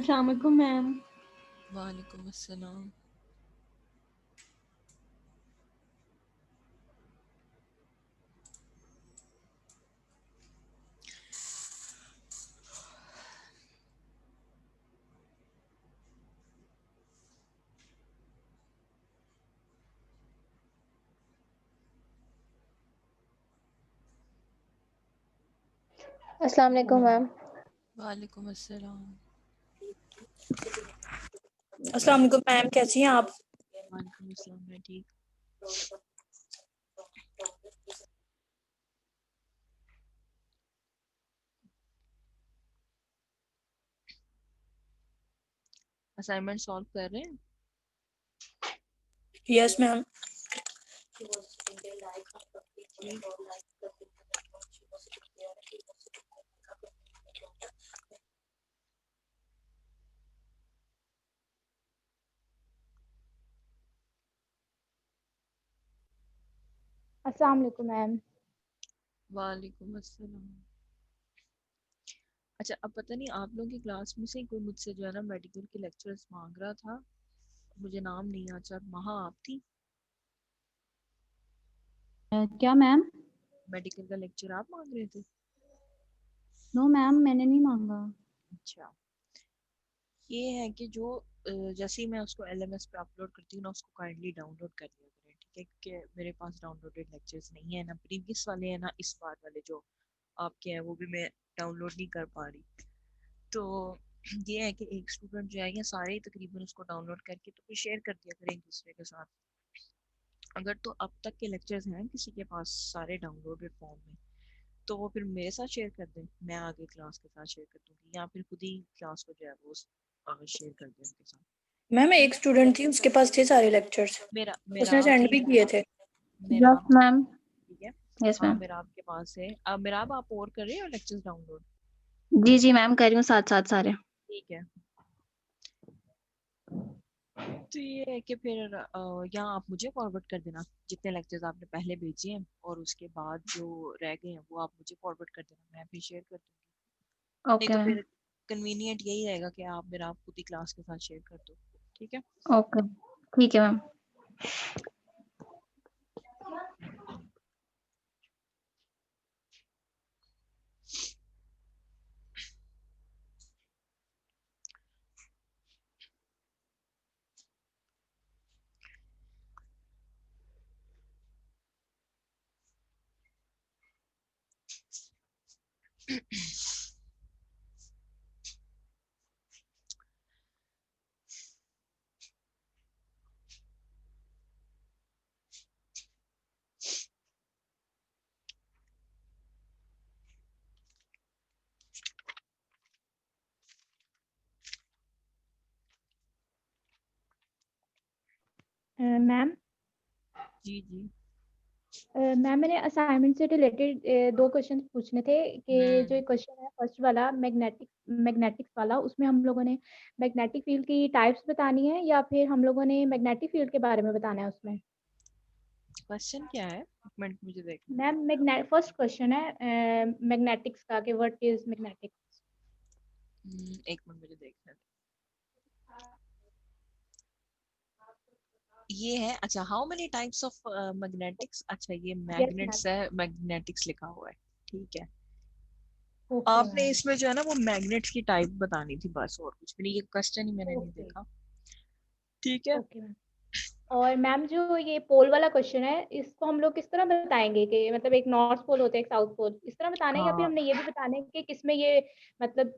अस्सलाम वालेकुम मैम। वालेकुम अस्सलाम। अस्सलाम वालेकुम मैम। वालेकुम अस्सलाम। अस्सलाम वालेकुम मैम, कैसी हैं आप? वालेकुम अस्सलाम, मैं ठीक। असाइनमेंट सॉल्व कर रहे हैं? Yes ma'am. ठीक। अस्सलाम वालेकुम मैम। वालेकुम अस्सलाम। अच्छा, अब पता नहीं आप लोगों की क्लास में से कोई मुझसे जो है ना मेडिकल के लेक्चर्स मांग रहा था, मुझे नाम नहीं याद। अच्छा, महा आप थी? क्या मैम? मेडिकल का लेक्चर आप मांग रहे थे? नो मैम, मैंने नहीं मांगा। अच्छा, ये है कि जो जैसे ही मैं उसको एलएमएस पे अपलोड करती हूँ ना, उसको काइंडली डाउनलोड कर लिया करें, ठीक है? कि मेरे पास डाउनलोडेड लेक्चर्स नहीं है, ना प्रीवियस वाले हैं ना इस बार वाले जो आपके हैं, वो भी मैं डाउनलोड नहीं कर पा रही। तो ये है कि एक स्टूडेंट जो है, या सारे ही तकरीबन उसको डाउनलोड करके तो फिर शेयर कर दिया करें एक दूसरे के साथ। अगर तो अब तक के लेक्चर्स हैं किसी के पास सारे डाउनलोडेड फॉर्म में, तो वो फिर मेरे साथ शेयर कर दें, मैं आगे क्लास के साथ शेयर कर दूंगी, या फिर खुद ही क्लास को जो है वो शेयर कर दें उनके साथ। मैम एक स्टूडेंट थी, उसके पास थे सारे लेक्चर्स, मेरा उसने मेरा सेंड भी किए थे। मेरा यस मैम। ठीक है। यस हाँ, मैम। मेरा आपके पास है। अब मेरा आप और कर रहे हो लेक्चर्स डाउनलोड? जी जी मैम, कर रही हूँ साथ साथ सारे। ठीक है। तो ये है कि फिर यहाँ आप मुझे फॉरवर्ड कर देना जितने लेक्चर्स आपने पहले भेजे हैं, और उसके बाद जो रह गए हैं वो आप मुझे फॉरवर्ड कर देना, मैं फिर शेयर कर दूंगी। नहीं ओके तो मैम। फिर कन्वीनियंट यही रहेगा कि आप मेरा आप खुद ही क्लास के साथ शेयर कर दो, ठीक है? ओके, ठीक है मैम। मैम, जी जी। मैम मैंने असाइनमेंट से रिलेटेड दो क्वेश्चन पूछने थे कि जो हम्म। एक क्वेश्चन है फर्स्ट वाला मैग्नेटिक्स वाला, उसमें हम लोगों ने मैग्नेटिक फील्ड की टाइप्स बतानी है या फिर हम लोगों ने मैग्नेटिक फील्ड के बारे में बताना है उसमें? क्वेश्चन क्या है, एक मिनट मुझे देखना है। मैम फर्स्ट क्वेश्चन है मैग्नेटिक्स का कि व्हाट इज मैग्नेटिक्स। एक मिनट मुझे देखना है। ये है, अच्छा, how many types of magnetics. अच्छा, ये यस मैम। मैग्नेट्स है, मैग्नेटिक्स लिखा हुआ है, ठीक है। ओके आपने मैम। इसमें जो है ना वो मैग्नेट्स की टाइप बतानी थी, बस और कुछ भी नहीं, ये क्वेश्चन ही मैंने नहीं ओके। देखा, ठीक है? Okay ma'am. और मैम जो ये पोल वाला क्वेश्चन है, इसको हम लोग किस तरह बताएंगे कि मतलब एक नॉर्थ पोल होता है एक साउथ पोल, इस तरह बताना है या फिर हाँ, हमने ये भी बताना है कि किसमें ये मतलब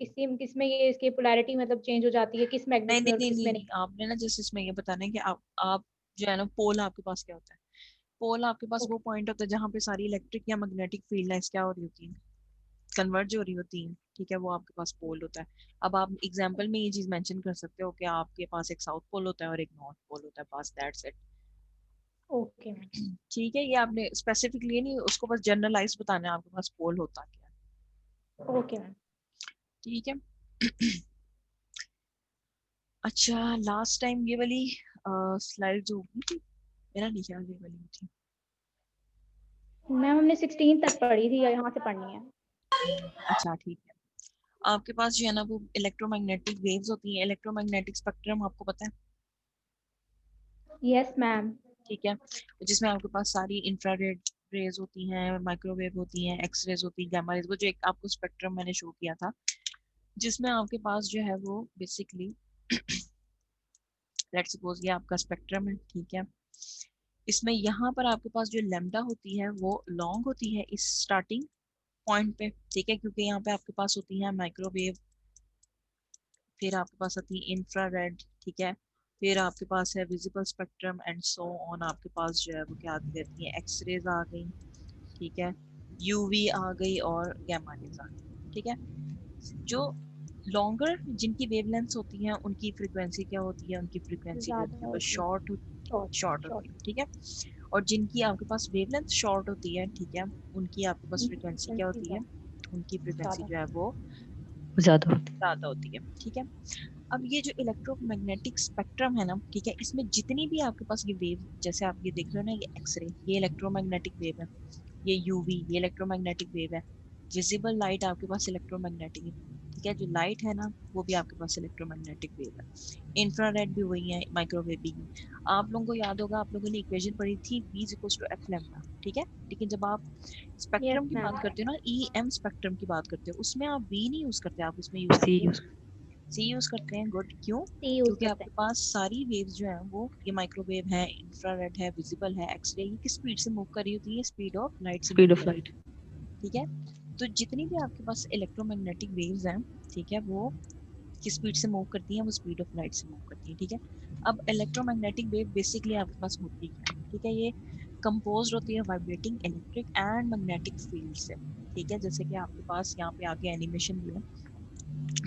किसमें ये इसकी पोलैरिटी मतलब चेंज हो जाती है, किस नहीं मैग्नेट में नहीं और नहीं किस नहीं में नहीं, नहीं? आपने ना जैसे इसमें ये बताना है कि आप जो है ना, पोल आपके पास क्या होता है? पोल आपके पास वो ओके। पॉइंट होता है जहाँ पे सारी इलेक्ट्रिक या मैग्नेटिक फील्ड लाइंस क्या हो रही होती हैं, कन्वर्ज हो रही होती हैं, ठीक है? वो आपके पास पोल होता है। अब आप एग्जांपल में ये चीज मेंशन कर सकते हो कि आपके पास एक साउथ पोल होता है और एक नॉर्थ पोल होता है, बस दैट्स इट। Okay ma'am. ठीक है, ये आपने स्पेसिफिकली नहीं, उसको बस जनरलाइज बताना है आपके पास पोल होता क्या है, ओके मैम। ठीक है? अच्छा, लास्ट टाइम ये वाली स्लाइड जो होगी थी, मेरा नहीं ख्याल ये वाली थी। मैम हमने 16 तक पढ़ी थी, यहाँ से पढ़नी है। अच्छा, ठीक है। आपके पास जो है ना वो इलेक्ट्रोमैग्नेटिक वेव्स होती हैं, इलेक्ट्रोमैग्नेटिक स्पेक्ट्रम आपको पता है, यस मैम। ठीक है, जिसमें आपके पास सारी इंफ्रारेड रेज होती हैं, माइक्रोवेव होती हैं, एक्स रेज होती है, गामा रेज, वो जो एक आपको स्पेक्ट्रम मैंने शो किया था, जिसमें आपके पास जो है वो बेसिकली लेट्स सपोज ये आपका स्पेक्ट्रम है, ठीक है, इसमें यहाँ पर आपके पास जो लैम्डा होती है वो लॉन्ग होती है इस स्टार्टिंग पॉइंट पे, ठीक है, क्योंकि यहाँ पे आपके पास होती है माइक्रोवेव, फिर आपके पास आती है इंफ्रारेड, ठीक है, फिर आपके पास है visible spectrum and so on, आपके पास जो है वो क्या आती रहती है, एक्स रेज आ गई, ठीक है, यूवी आ गई और गामा रेज आ गई, ठीक है। जो लॉन्गर जिनकी वेवलेंथ्स होती हैं उनकी फ्रीक्वेंसी क्या होती है, उनकी फ्रीक्वेंसी जो होती ज़्यादा है वो होती है। शॉर्ट। Short short. होती है, ठीक है, और जिनकी आपके पास वेवलेंथ शॉर्ट होती है, ठीक है, उनकी आपके पास उनकी फ्रीक्वेंसी क्या फ्रीक्वेंसी होती है, उनकी फ्रीक्वेंसी ज़्यादा। जो है वो ज्यादा होती ज्यादा होती है, ठीक है। अब ये जो इलेक्ट्रोमैग्नेटिक स्पेक्ट्रम है ना, ठीक है, इसमें जितनी भी आपके पास ये वेव, जैसे आप ये देख रहे हो ना, ये एक्सरे, ये इलेक्ट्रोमैग्नेटिक वेव है, ये यूवी, ये इलेक्ट्रोमैग्नेटिक वेव है, विजिबल लाइट आपके पास इलेक्ट्रोमैग्नेटिक है, ठीक है, जो लाइट है ना वो भी आपके पास इलेक्ट्रोमैग्नेटिक वेव है, इंफ्रारेड भी वही है, माइक्रोवेव भी। आप लोगों को याद होगा, आप लोगों ने इक्वेशन पढ़ी थी V equals to F lambda, ठीक है, लेकिन जब आप यस स्पेक्ट्रम की मैम। बात करते हो ना, ई एम स्पेक्ट्रम की बात करते हो, उसमें आप V नहीं यूज करते, आप उसमें है। यूज सी करते हो यूज सी यूज करते हैं, गुड, क्यों, सी यूज़ क्योंकि करते आपके हैं। पास सारी वेव्स जो है वो ये माइक्रोवेव है, इंफ्रारेड है, विजिबल है, एक्सरे, ये किस स्पीड से मूव कर रही होती है, स्पीड ऑफ लाइट से मूव स्पीड ऑफ कर रही लाइट। होती है, ठीक है। तो जितनी भी आपके पास इलेक्ट्रोमैग्नेटिक वेव्स हैं, ठीक है, वो किस स्पीड से मूव करती हैं, वो स्पीड ऑफ लाइट से मूव करती है, ठीक है। अब इलेक्ट्रोमैग्नेटिक वेव बेसिकली आपके पास होती है, ठीक है, ये कंपोज होती है vibrating electric and magnetic field से, ठीक है, जैसे कि आपके पास यहाँ पे आगे एनिमेशन भी है,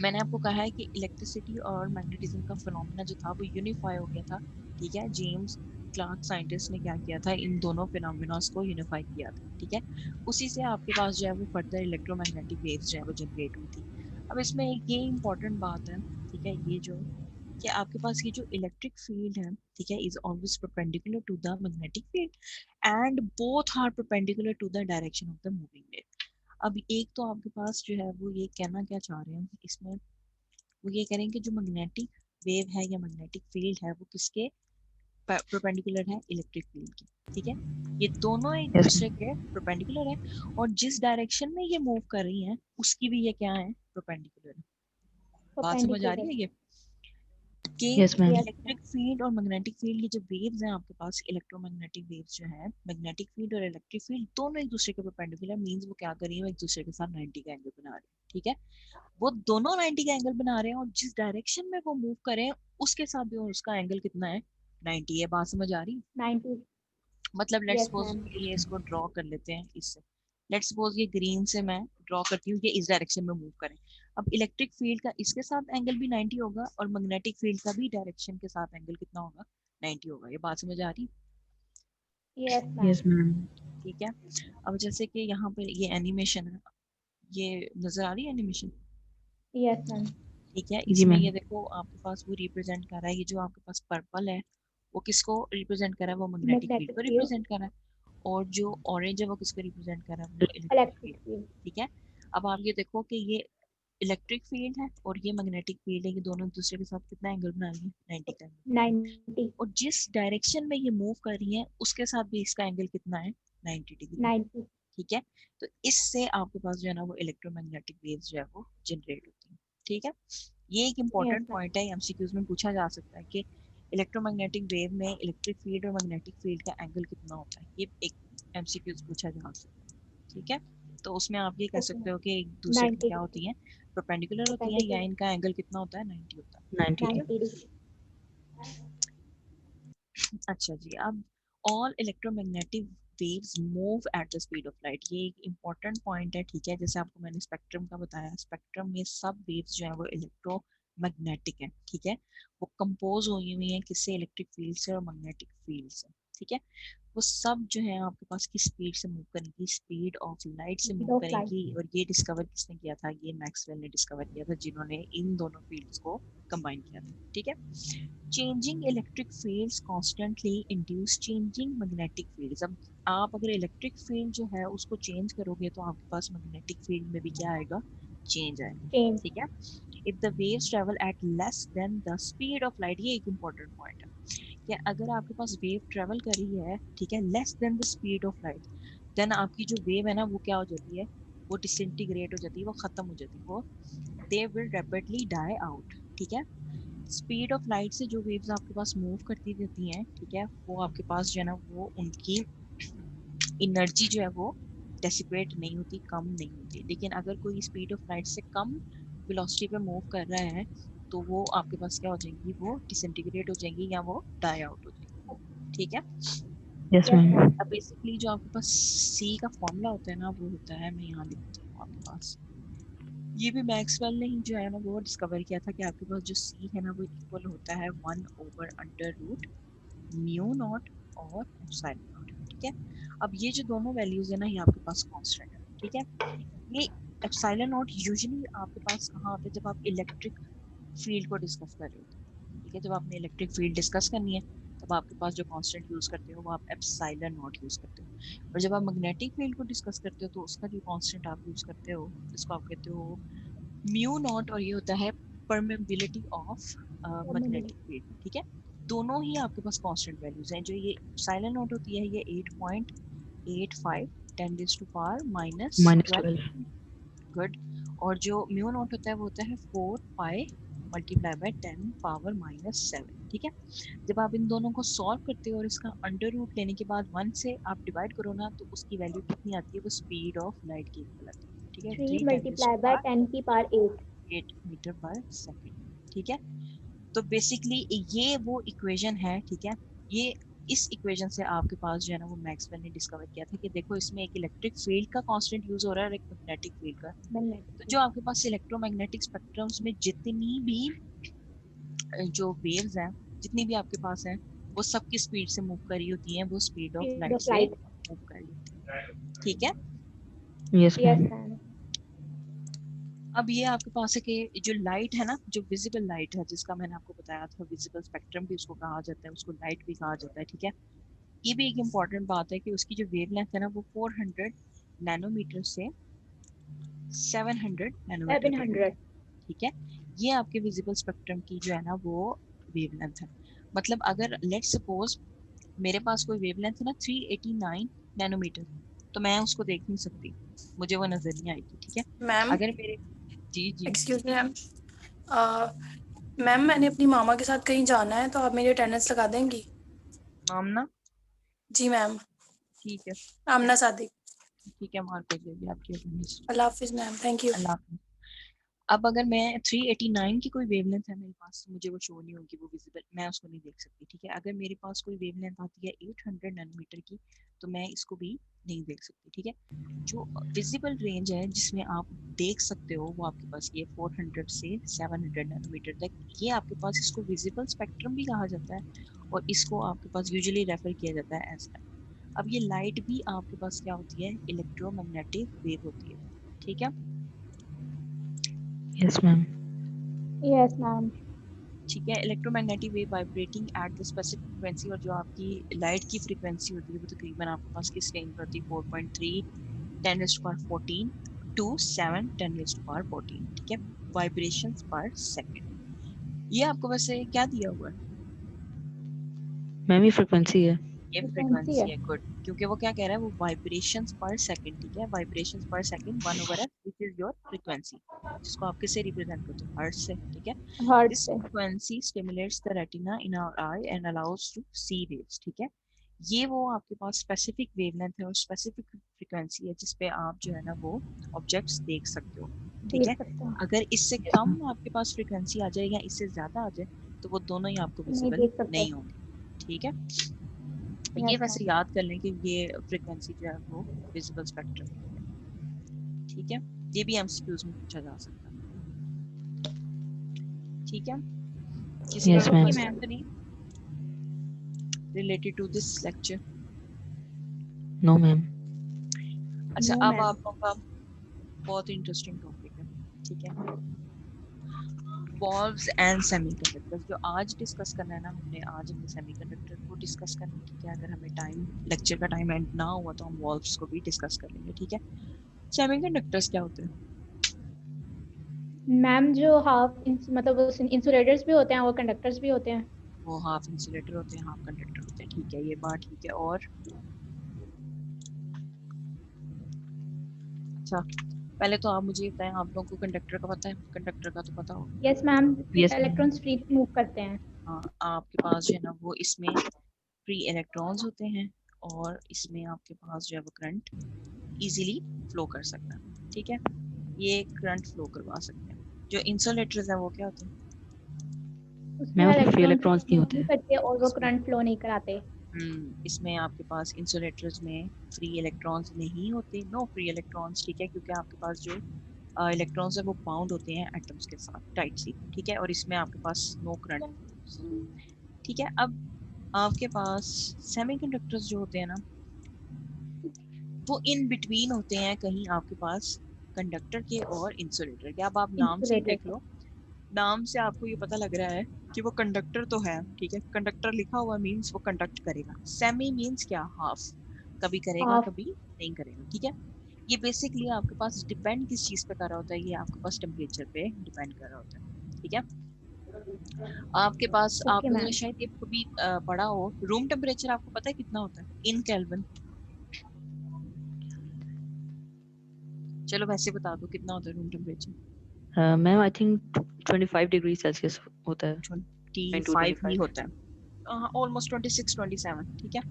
मैंने आपको कहा है कि इलेक्ट्रिसिटी और मैग्नेटिज्म का फिनोमेना जो था वो यूनिफाई हो गया था, ठीक है, जेम्स क्लार्क साइंटिस्ट ने क्या किया था, इन दोनों फिनोमेनास को यूनिफाई किया था, ठीक है, उसी से आपके पास जो है वो फर्दर इलेक्ट्रोमैग्नेटिक वेव्स जो है वो जनरेट हुई थी। अब इसमें एक ये इंपॉर्टेंट बात है, ठीक है, ये जो कि आपके पास ये जो इलेक्ट्रिक फील्ड है, ठीक है, is always perpendicular to the magnetic field and both are perpendicular to the direction of the moving wave. अब एक तो आपके पास जो है वो ये कहना क्या चाह रहे हैं इसमें, वो ये कह रहे हैं कि जो मैग्नेटिक वेव है या मैग्नेटिक फील्ड है वो किसके परपेंडिकुलर है, इलेक्ट्रिक फील्ड की, ठीक है, ये दोनों एक यस दूसरे के परपेंडिकुलर है, और जिस डायरेक्शन में ये मूव कर रही हैं उसकी भी ये क्या है, परपेंडिकुलर है। बात समझ आ रही परपेंडिकुलर। है ये कि yes ma'am. Yes ma'am. Electric field और मैग्नेटिक फील्ड, ये जो वेव्स हैं आपके पास, इलेक्ट्रोमैग्नेटिक वेव्स जो है, मैग्नेटिक फील्ड और इलेक्ट्रिक फील्ड दोनों एक दूसरे के परपेंडिकुलर, मींस वो क्या कर रही है, एक दूसरे के साथ 90 का एंगल बना रही है, ठीक है, वो दोनों 90 का एंगल बना रहे हैं, और जिस डायरेक्शन में वो मूव करें उसके साथ भी उसका एंगल कितना है, 90 है। बात समझ आ रही है, 90। मतलब लेट्स यस सपोज मैम। ये इसको ड्रॉ कर लेते हैं इससे, लेट्स सपोज ये ग्रीन से मैं ड्रॉ करती हूँ, ये इस डायरेक्शन में मूव करें, अब इलेक्ट्रिक फील्ड का इसके साथ एंगल भी 90 होगा और मैग्नेटिक फील्ड का भी डायरेक्शन के साथ एंगल कितना होगा, 90 होगा। ये बात समझ आ रही यस मैम। Yes ma'am. ठीक है। अब जैसे कि यहाँ पे ये एनिमेशन है, ये नजर आ रही है एनिमेशन, यस मैम। ठीक है, जी इसमें मैम। ये देखो आपके पास वो रिप्रेजेंट कर रहा है, ये जो आपके पास पर्पल है वो किसको रिप्रेजेंट कर रहा है, वो मैग्नेटिक फील्ड मैग्नेटिक को फील्ड। रिप्रेजेंट कर रहा है, और जो ऑरेंज है वो किसको रिप्रेजेंट कर रहा है, वो इलेक्ट्रिक इलेक्ट्रिक फील्ड, फील्ड। ठीक है। अब आप ये देखो कि ये इलेक्ट्रिक फील्ड है और ये मैग्नेटिक फील्ड है, ये दोनों एक दूसरे के साथ कितना एंगल बना रही है, 90 का एंगल बना रही है, 90। और जिस डायरेक्शन में ये मूव कर रही है उसके साथ भी इसका एंगल कितना है, 90 डिग्री है, 90। ठीक है। तो इससे आपके पास जो है ना वो इलेक्ट्रोमैग्नेटिक वेव्स जो है वो जनरेट होती है, ठीक है। ये एक यस इम्पॉर्टेंट मैम। पॉइंट है, एमसीक्यूज में पूछा जा सकता है कि इलेक्ट्रोमैग्नेटिक वेव में इलेक्ट्रिक फील्ड और मैग्नेटिक फील्ड का एंगल कितना होता है, ये एक एमसीक्यूज पूछा जा सकता है, ठीक है। तो उसमें आप ये कह ओके सकते मैम। हो कि एक दूसरे की 90 क्या डिग्री। होती है, परपेंडिकुलर होती है, या परपेंडिकुलर। इनका एंगल कितना होता है, 90 होता है, 90 ठीक है। 90 डिग्री। अच्छा जी, अब all electromagnetic waves move at the speed of light, ये एक इम्पॉर्टेंट पॉइंट है, ठीक है, जैसे आपको मैंने स्पेक्ट्रम का बताया, स्पेक्ट्रम में सब वेव्स जो है वो इलेक्ट्रोमैग्नेटिक है, ठीक है, वो कंपोज हुई हुई है किससे, इलेक्ट्रिक फील्ड से और मैग्नेटिक फील्ड से, ठीक है। वो सब जो है आपके पास किस स्पीड से मूव करेंगी, स्पीड ऑफ लाइट से स्पीड मूव ऑफ लाइट। करेंगी, और ये डिस्कवर किसने किया था, ये मैक्सवेल ने डिस्कवर किया था, जिन्होंने इन दोनों फील्ड्स को कंबाइन किया था, ठीक है। Changing electric fields constantly induce changing magnetic fields. अब आप अगर इलेक्ट्रिक फील्ड जो है उसको चेंज करोगे तो आपके पास मैग्नेटिक फील्ड में भी क्या आएगा, चेंज आएगा, चेंज। ठीक है। If the waves travel eight less than the speed of light, ये एक इंपॉर्टेंट पॉइंट है कि अगर आपके पास वेव ट्रेवल कर रही है, ठीक है, less than the speed of light, then आपकी जो वेव है ना वो क्या हो जाती है, वो डिसइंटीग्रेट हो जाती है, वो खत्म हो जाती है, वो they will rapidly die out, ठीक है। स्पीड ऑफ लाइट से जो वेव्स आपके पास मूव करती रहती हैं, ठीक है, वो आपके पास जो है ना वो उनकी एनर्जी जो है वो डेसिपेट नहीं होती, कम नहीं होती। लेकिन अगर कोई स्पीड ऑफ लाइट से कम वेलोसिटी पे मूव कर रहा है तो वो आपके पास क्या हो जाएंगी, वो डिसइंटीग्रेट हो जाएंगी या वो डाई आउट हो जाएंगी, ठीक है। Yes yes ma'am. मैम। अब बेसिकली जो आपके पास सी का फॉर्मूला होता है ना वो होता है, मैं यहाँ लिखती हूँ आपके पास, ये भी मैक्सवेल ने ही जो है ना वो डिस्कवर किया था कि आपके पास जो सी है ना वो इक्वल होता है 1/√μ नॉट और एप्सिलॉन नॉट, ठीक है। अब ये जो दोनों वैल्यूज है ना ये आपके पास कांस्टेंट है, ठीक है। ये एप्सिलॉन नॉट यूजुअली आपके पास कहाँ आता है, जब आप इलेक्ट्रिक फील्ड को डिस्कस कर रहे होते हैं, ठीक है। जब आपने इलेक्ट्रिक फील्ड डिस्कस करनी है तब आपके पास जो कांस्टेंट यूज करते हो वो आप एप्सिलॉन नॉट यूज करते हो, और जब आप मैग्नेटिक फील्ड को डिस्कस करते हो तो उसका जो कांस्टेंट आप यूज करते हो इसको आप कहते हो म्यू नॉट, और ये होता है परमेबिलिटी ऑफ मैग्नेटिक फील्ड, ठीक है। दोनों ही आपके पास कांस्टेंट वैल्यूज हैं। जो ये एप्सिलॉन नॉट होती है ये 8.85 -12। -12, गुड। और जो म्यू नॉट होता है वो होता है 4 पाई मल्टीप्लाई बाय 10⁻⁻7, ठीक है। जब आप इन दोनों को सॉल्व करते हो और इसका अंडर रूट लेने के बाद 1 से आप डिवाइड करो ना तो उसकी वैल्यू कितनी आती है, वो स्पीड ऑफ लाइट की इक्वल आती है, ठीक है। 3 3 मल्टीप्लाई बाय 10 की पावर 8। 8 मीटर पर सेकेंड, ठीक है। तो बेसिकली ये वो इक्वेशन है, ठीक है। ये इस इक्वेशन से आपके पास जो है ना वो मैक्सवेल ने डिस्कवर किया था कि देखो इसमें एक इलेक्ट्रिक फील्ड का कांस्टेंट यूज हो रहा है और एक मैग्नेटिक फील्ड का। तो मैग्नेटिक। जो आपके पास इलेक्ट्रोमैग्नेटिक स्पेक्ट्रम्स में जितनी भी जो वेव्स हैं, जितनी भी आपके पास हैं, वो सब की स्पीड से मूव कर रही होती हैं, वो speed of speed light of से लाइट। मूव कर रही होती है, ठीक है। Yes yes ma'am. मैम। अब ये आपके पास है कि जो लाइट है ना, जो विजिबल लाइट है जिसका मैंने आपको बताया था, विजिबल स्पेक्ट्रम भी उसको कहा जाता है, उसको लाइट भी कहा जाता है, ठीक है। ये भी एक इम्पॉर्टेंट बात है कि उसकी जो वेवलेंथ है ना वो 400 नैनोमीटर से 700 नैनोमीटर तक होती 700। है, ठीक है। ये आपके विजिबल स्पेक्ट्रम की जो है ना वो वेवलेंथ है। मतलब अगर लेट्स सपोज मेरे पास कोई वेवलेंथ है ना 389 नैनोमीटर, तो मैं उसको देख नहीं सकती, मुझे वो नजर नहीं आएगी, ठीक है। मैम, अगर मेरे, जी जी, एक्सक्यूज मी मैम। मैम, मैंने अपनी मामा के साथ कहीं जाना है, तो आप मेरी अटेंडेंस लगा देंगी? आमना, जी मैम। ठीक है, आमना सादिक। ठीक है, मार्क कर देगी आपकी अटेंडेंस। अल्लाह हाफिज मैम, थैंक यू। अल्लाह हाफिज़। अब अगर मैं 389 की कोई वेवलेंथ है मेरे पास तो मुझे वो शो नहीं होगी, वो विजिबल, मैं उसको नहीं देख सकती, ठीक है। अगर मेरे पास कोई वेवलेंथ आती है 800 नैनोमीटर की तो मैं इसको भी नहीं देख सकती, ठीक है। जो विजिबल रेंज है जिसमें आप देख सकते हो वो आपके पास ये 400 से 700 नैनोमीटर तक, ये आपके पास, इसको विजिबल स्पेक्ट्रम भी कहा जाता है और इसको आपके पास यूजुअली रेफर किया जाता है एज लाइट। अब ये लाइट भी आपके पास क्या होती है, इलेक्ट्रोमैग्नेटिक वेव होती है, ठीक है। Yes ma'am. Yes ma'am. ठीक है, electromagnetic wave vibrating at the specific frequency, और जो आपकी लाइट की फ्रीक्वेंसी होती है वो तकरीबन आपके पास किस रेंज में होती है, 4.3 10⁻14 टू 7 10⁻14, ठीक है, वाइब्रेशंस पर सेकंड। ये आपको वैसे क्या दिया हुआ है, मैम ये फ्रिक्वेंसी है। ये फ्रीक्वेंसी फ्रीक्वेंसी है। है, गुड। क्योंकि वो क्या कह रहा है, वो वाइब्रेशंस पर सेकंड, ठीक है, वाइब्रेशंस पर second 1/f which is your frequency, जिसको आप किससे रिप्रेजेंट करते हो, हर्ट्ज से, ठीक है। हर्ट्ज दिस से। Frequency stimulates the retina in our eye and allows to see waves, ठीक है। ये वो आपके पास स्पेसिफिक वेवलेंथ है और स्पेसिफिक फ्रीक्वेंसी है जिसपे आप जो है ना वो ऑब्जेक्ट्स देख सकते हो, ठीक देख है। सकते हैं। अगर इससे कम आपके पास फ्रीक्वेंसी आ जाए या इससे ज्यादा आ जाए तो वो दोनों ही आपको नहीं विजिबल देख सकते। नहीं होंगे, ठीक है। ये यस वैसे मैम। याद कर लें कि ये फ्रीक्वेंसी जो है वो विजिबल स्पेक्ट्रम की है, ठीक है। ये भी एमसीक्यूज में पूछा जा सकता है, ठीक है। किसी का यस कोई मैम। Okay question ma'am. तो नहीं related to this lecture? No ma'am. अच्छा, नो अब मैम। आप लोगों का बहुत इंटरेस्टिंग टॉपिक है, ठीक है, वॉल्व्स एंड सेमीकंडक्टर्स। जो आज डिस्कस करना है ना हमने, आज हमने सेमीकंडक्टर को डिस्कस करना है, ठीक है। अगर हमें टाइम, लेक्चर का टाइम एंड ना हुआ तो हम वॉल्व्स को भी डिस्कस कर लेंगे, ठीक है। सेमीकंडक्टर्स क्या होते हैं? मैम जो हाफ मतलब इंसुलेटर्स भी होते हैं वो कंडक्टर्स भी होते हैं। वो हाफ इंसुलेटर होते हैं, हाफ कंडक्टर होते हैं, ठीक है, ये बात ठीक है। और अच्छा, पहले तो आप मुझे बताएं, आप लोगों को कंडक्टर का पता है? कंडक्टर का तो पता होगा। Yes ma'am, yes ma'am. Electrons freely move करते हैं। हाँ, आपके पास जो है ना वो इसमें फ्री इलेक्ट्रॉन्स होते हैं, और इसमें आपके पास जो है वो करंट इजीली फ्लो कर सकता है, ठीक है, ये करंट फ्लो करवा सकते हैं। जो इंसुलेटर्स है वो क्या होते हैं? उसमें मैम उसमें फ्री इलेक्ट्रॉन्स इलेक्ट्रॉन्स नहीं मूव होते नहीं हैं। करते और वो इसमें करंट फ्लो नहीं कराते। इसमें आपके पास इंसुलेटर्स में फ्री इलेक्ट्रॉन्स नहीं होते, नो फ्री इलेक्ट्रॉन्स, ठीक है, क्योंकि आपके पास जो इलेक्ट्रॉन्स है वो बाउंड होते हैं एटम्स के साथ टाइटली, ठीक है, और इसमें आपके पास नो करंट, ठीक है। अब आपके पास सेमीकंडक्टर्स जो होते हैं ना, वो इन बिटवीन होते हैं कहीं आपके पास कंडक्टर के और इंसुलेटर के। अब आप नाम से ही इंसुलेटर देख लो, नाम से आपको ये पता लग रहा है कि वो कंडक्टर तो है, ठीक है, कंडक्टर लिखा हुआ मीन्स वो कंडक्ट करेगा। सेमी मीन्स क्या? हाफ, कभी करेगा हाफ। कभी नहीं करेगा, ठीक है। ये बेसिकली आपके पास डिपेंड किस चीज पे कर रहा होता है, ये आपके पास टेम्परेचर पे डिपेंड कर रहा होता है, ठीक है। आपके पास, ओके आप लोगों ने मैम। शायद ये कभी पढ़ा हो, रूम टेम्परेचर आपको पता है कितना होता है इन केल्विन? चलो वैसे बता दो कितना होता है room temperature. Ma'am I think 25 degree Celsius होता है। 25 ही होता है, ऑलमोस्ट 26 27, ठीक है।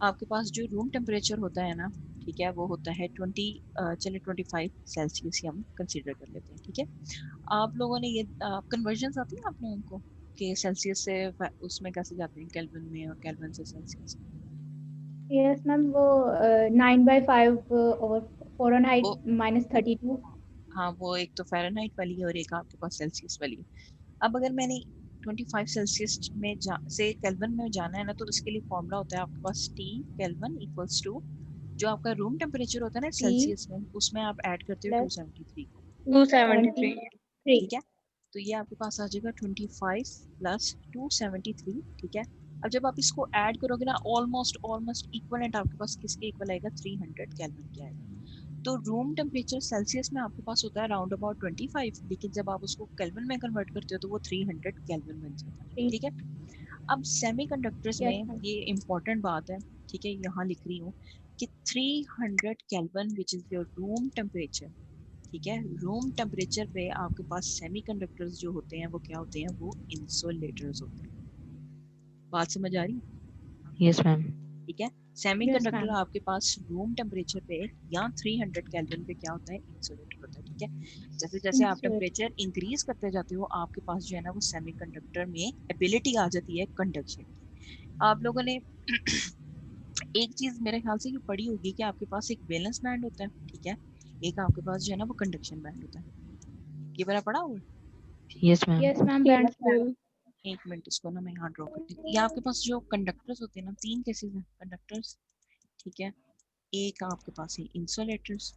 आपके पास जो रूम टेम्परेचर होता है ना, ठीक है, वो होता है 25 सेल्सियस ही हम कंसीडर कर लेते हैं, ठीक है। आप लोगों ने ये कन्वर्जन आती है आप लोगों को कि सेल्सियस से उसमें कैसे जाते हैं केल्विन में, और केल्विन से सेल्सियस? यस मैम, वो 9/5 और वो फ़ारेनहाइट -32। हाँ, वो एक तो फ़ारेनहाइट वाली है और एक आपके पास सेल्सियस वाली है। अब अगर मैंने 25 सेल्सियस में से केल्विन में जाना है ना, तो इसके लिए फॉर्मूला होता है आपके पास T केल्विन इक्वल्स टू जो आपका रूम टेम्परेचर होता है ना T सेल्सियस में, उसमें आप ऐड करते हो प्लस 273 को, 273। ठीक है। तो ये आपके पास आ जाएगा 25 प्लस 273, ठीक है। अब जब आप इसको ऐड करोगे ना, ऑलमोस्ट ऑलमोस्ट इक्वलेंट आपके पास किसके इक्वल आएगा? 300 केल्विन के आएगा। तो रूम टेम्परेचर सेल्सियस में आपके पास होता है अराउंड अबाउट 25, लेकिन जब आप उसको केल्विन में कन्वर्ट करते हो तो वो 300 केल्विन बन जाता है, 3। ठीक है। अब सेमीकंडक्टर्स यस में मैम। ये इम्पोर्टेंट बात है, ठीक है, यहाँ लिख रही हूँ कि 300 kelvin which is your room temperature, ठीक है, रूम टेम्परेचर पे आपके पास सेमीकंडक्टर्स जो होते हैं वो क्या होते हैं? वो इंसुलेटर्स होते हैं। बात समझ आ रही है? Yes ma'am. ठीक है, यस सेमीकंडक्टर मैम। आपके पास रूम टेम्परेचर पे या 300 केल्विन पे क्या होता है? इंसुलेटर होता है, ठीक है। जैसे जैसे आप इंसुलेटर। टेम्परेचर इंक्रीज करते जाते हो, आपके पास जो है ना वो सेमीकंडक्टर में एबिलिटी आ जाती है कंडक्शन की। आप लोगों ने एक चीज मेरे ख्याल से ये पढ़ी होगी कि आपके पास एक वैलेंस बैंड होता है, ठीक है, एक आपके पास जो है ना वो कंडक्शन बैंड होता है। ये वाला पढ़ा हुआ है? Yes ma'am. Yes ma'am, band. एक मिनट, इसको ना मैं यहाँ ड्रॉ करती हूँ। ये आपके पास जो कंडक्टर्स होते हैं ना, तीन केसेस हैं कंडक्टर्स, ठीक है। एक आपके पास है इंसुलेटर्स,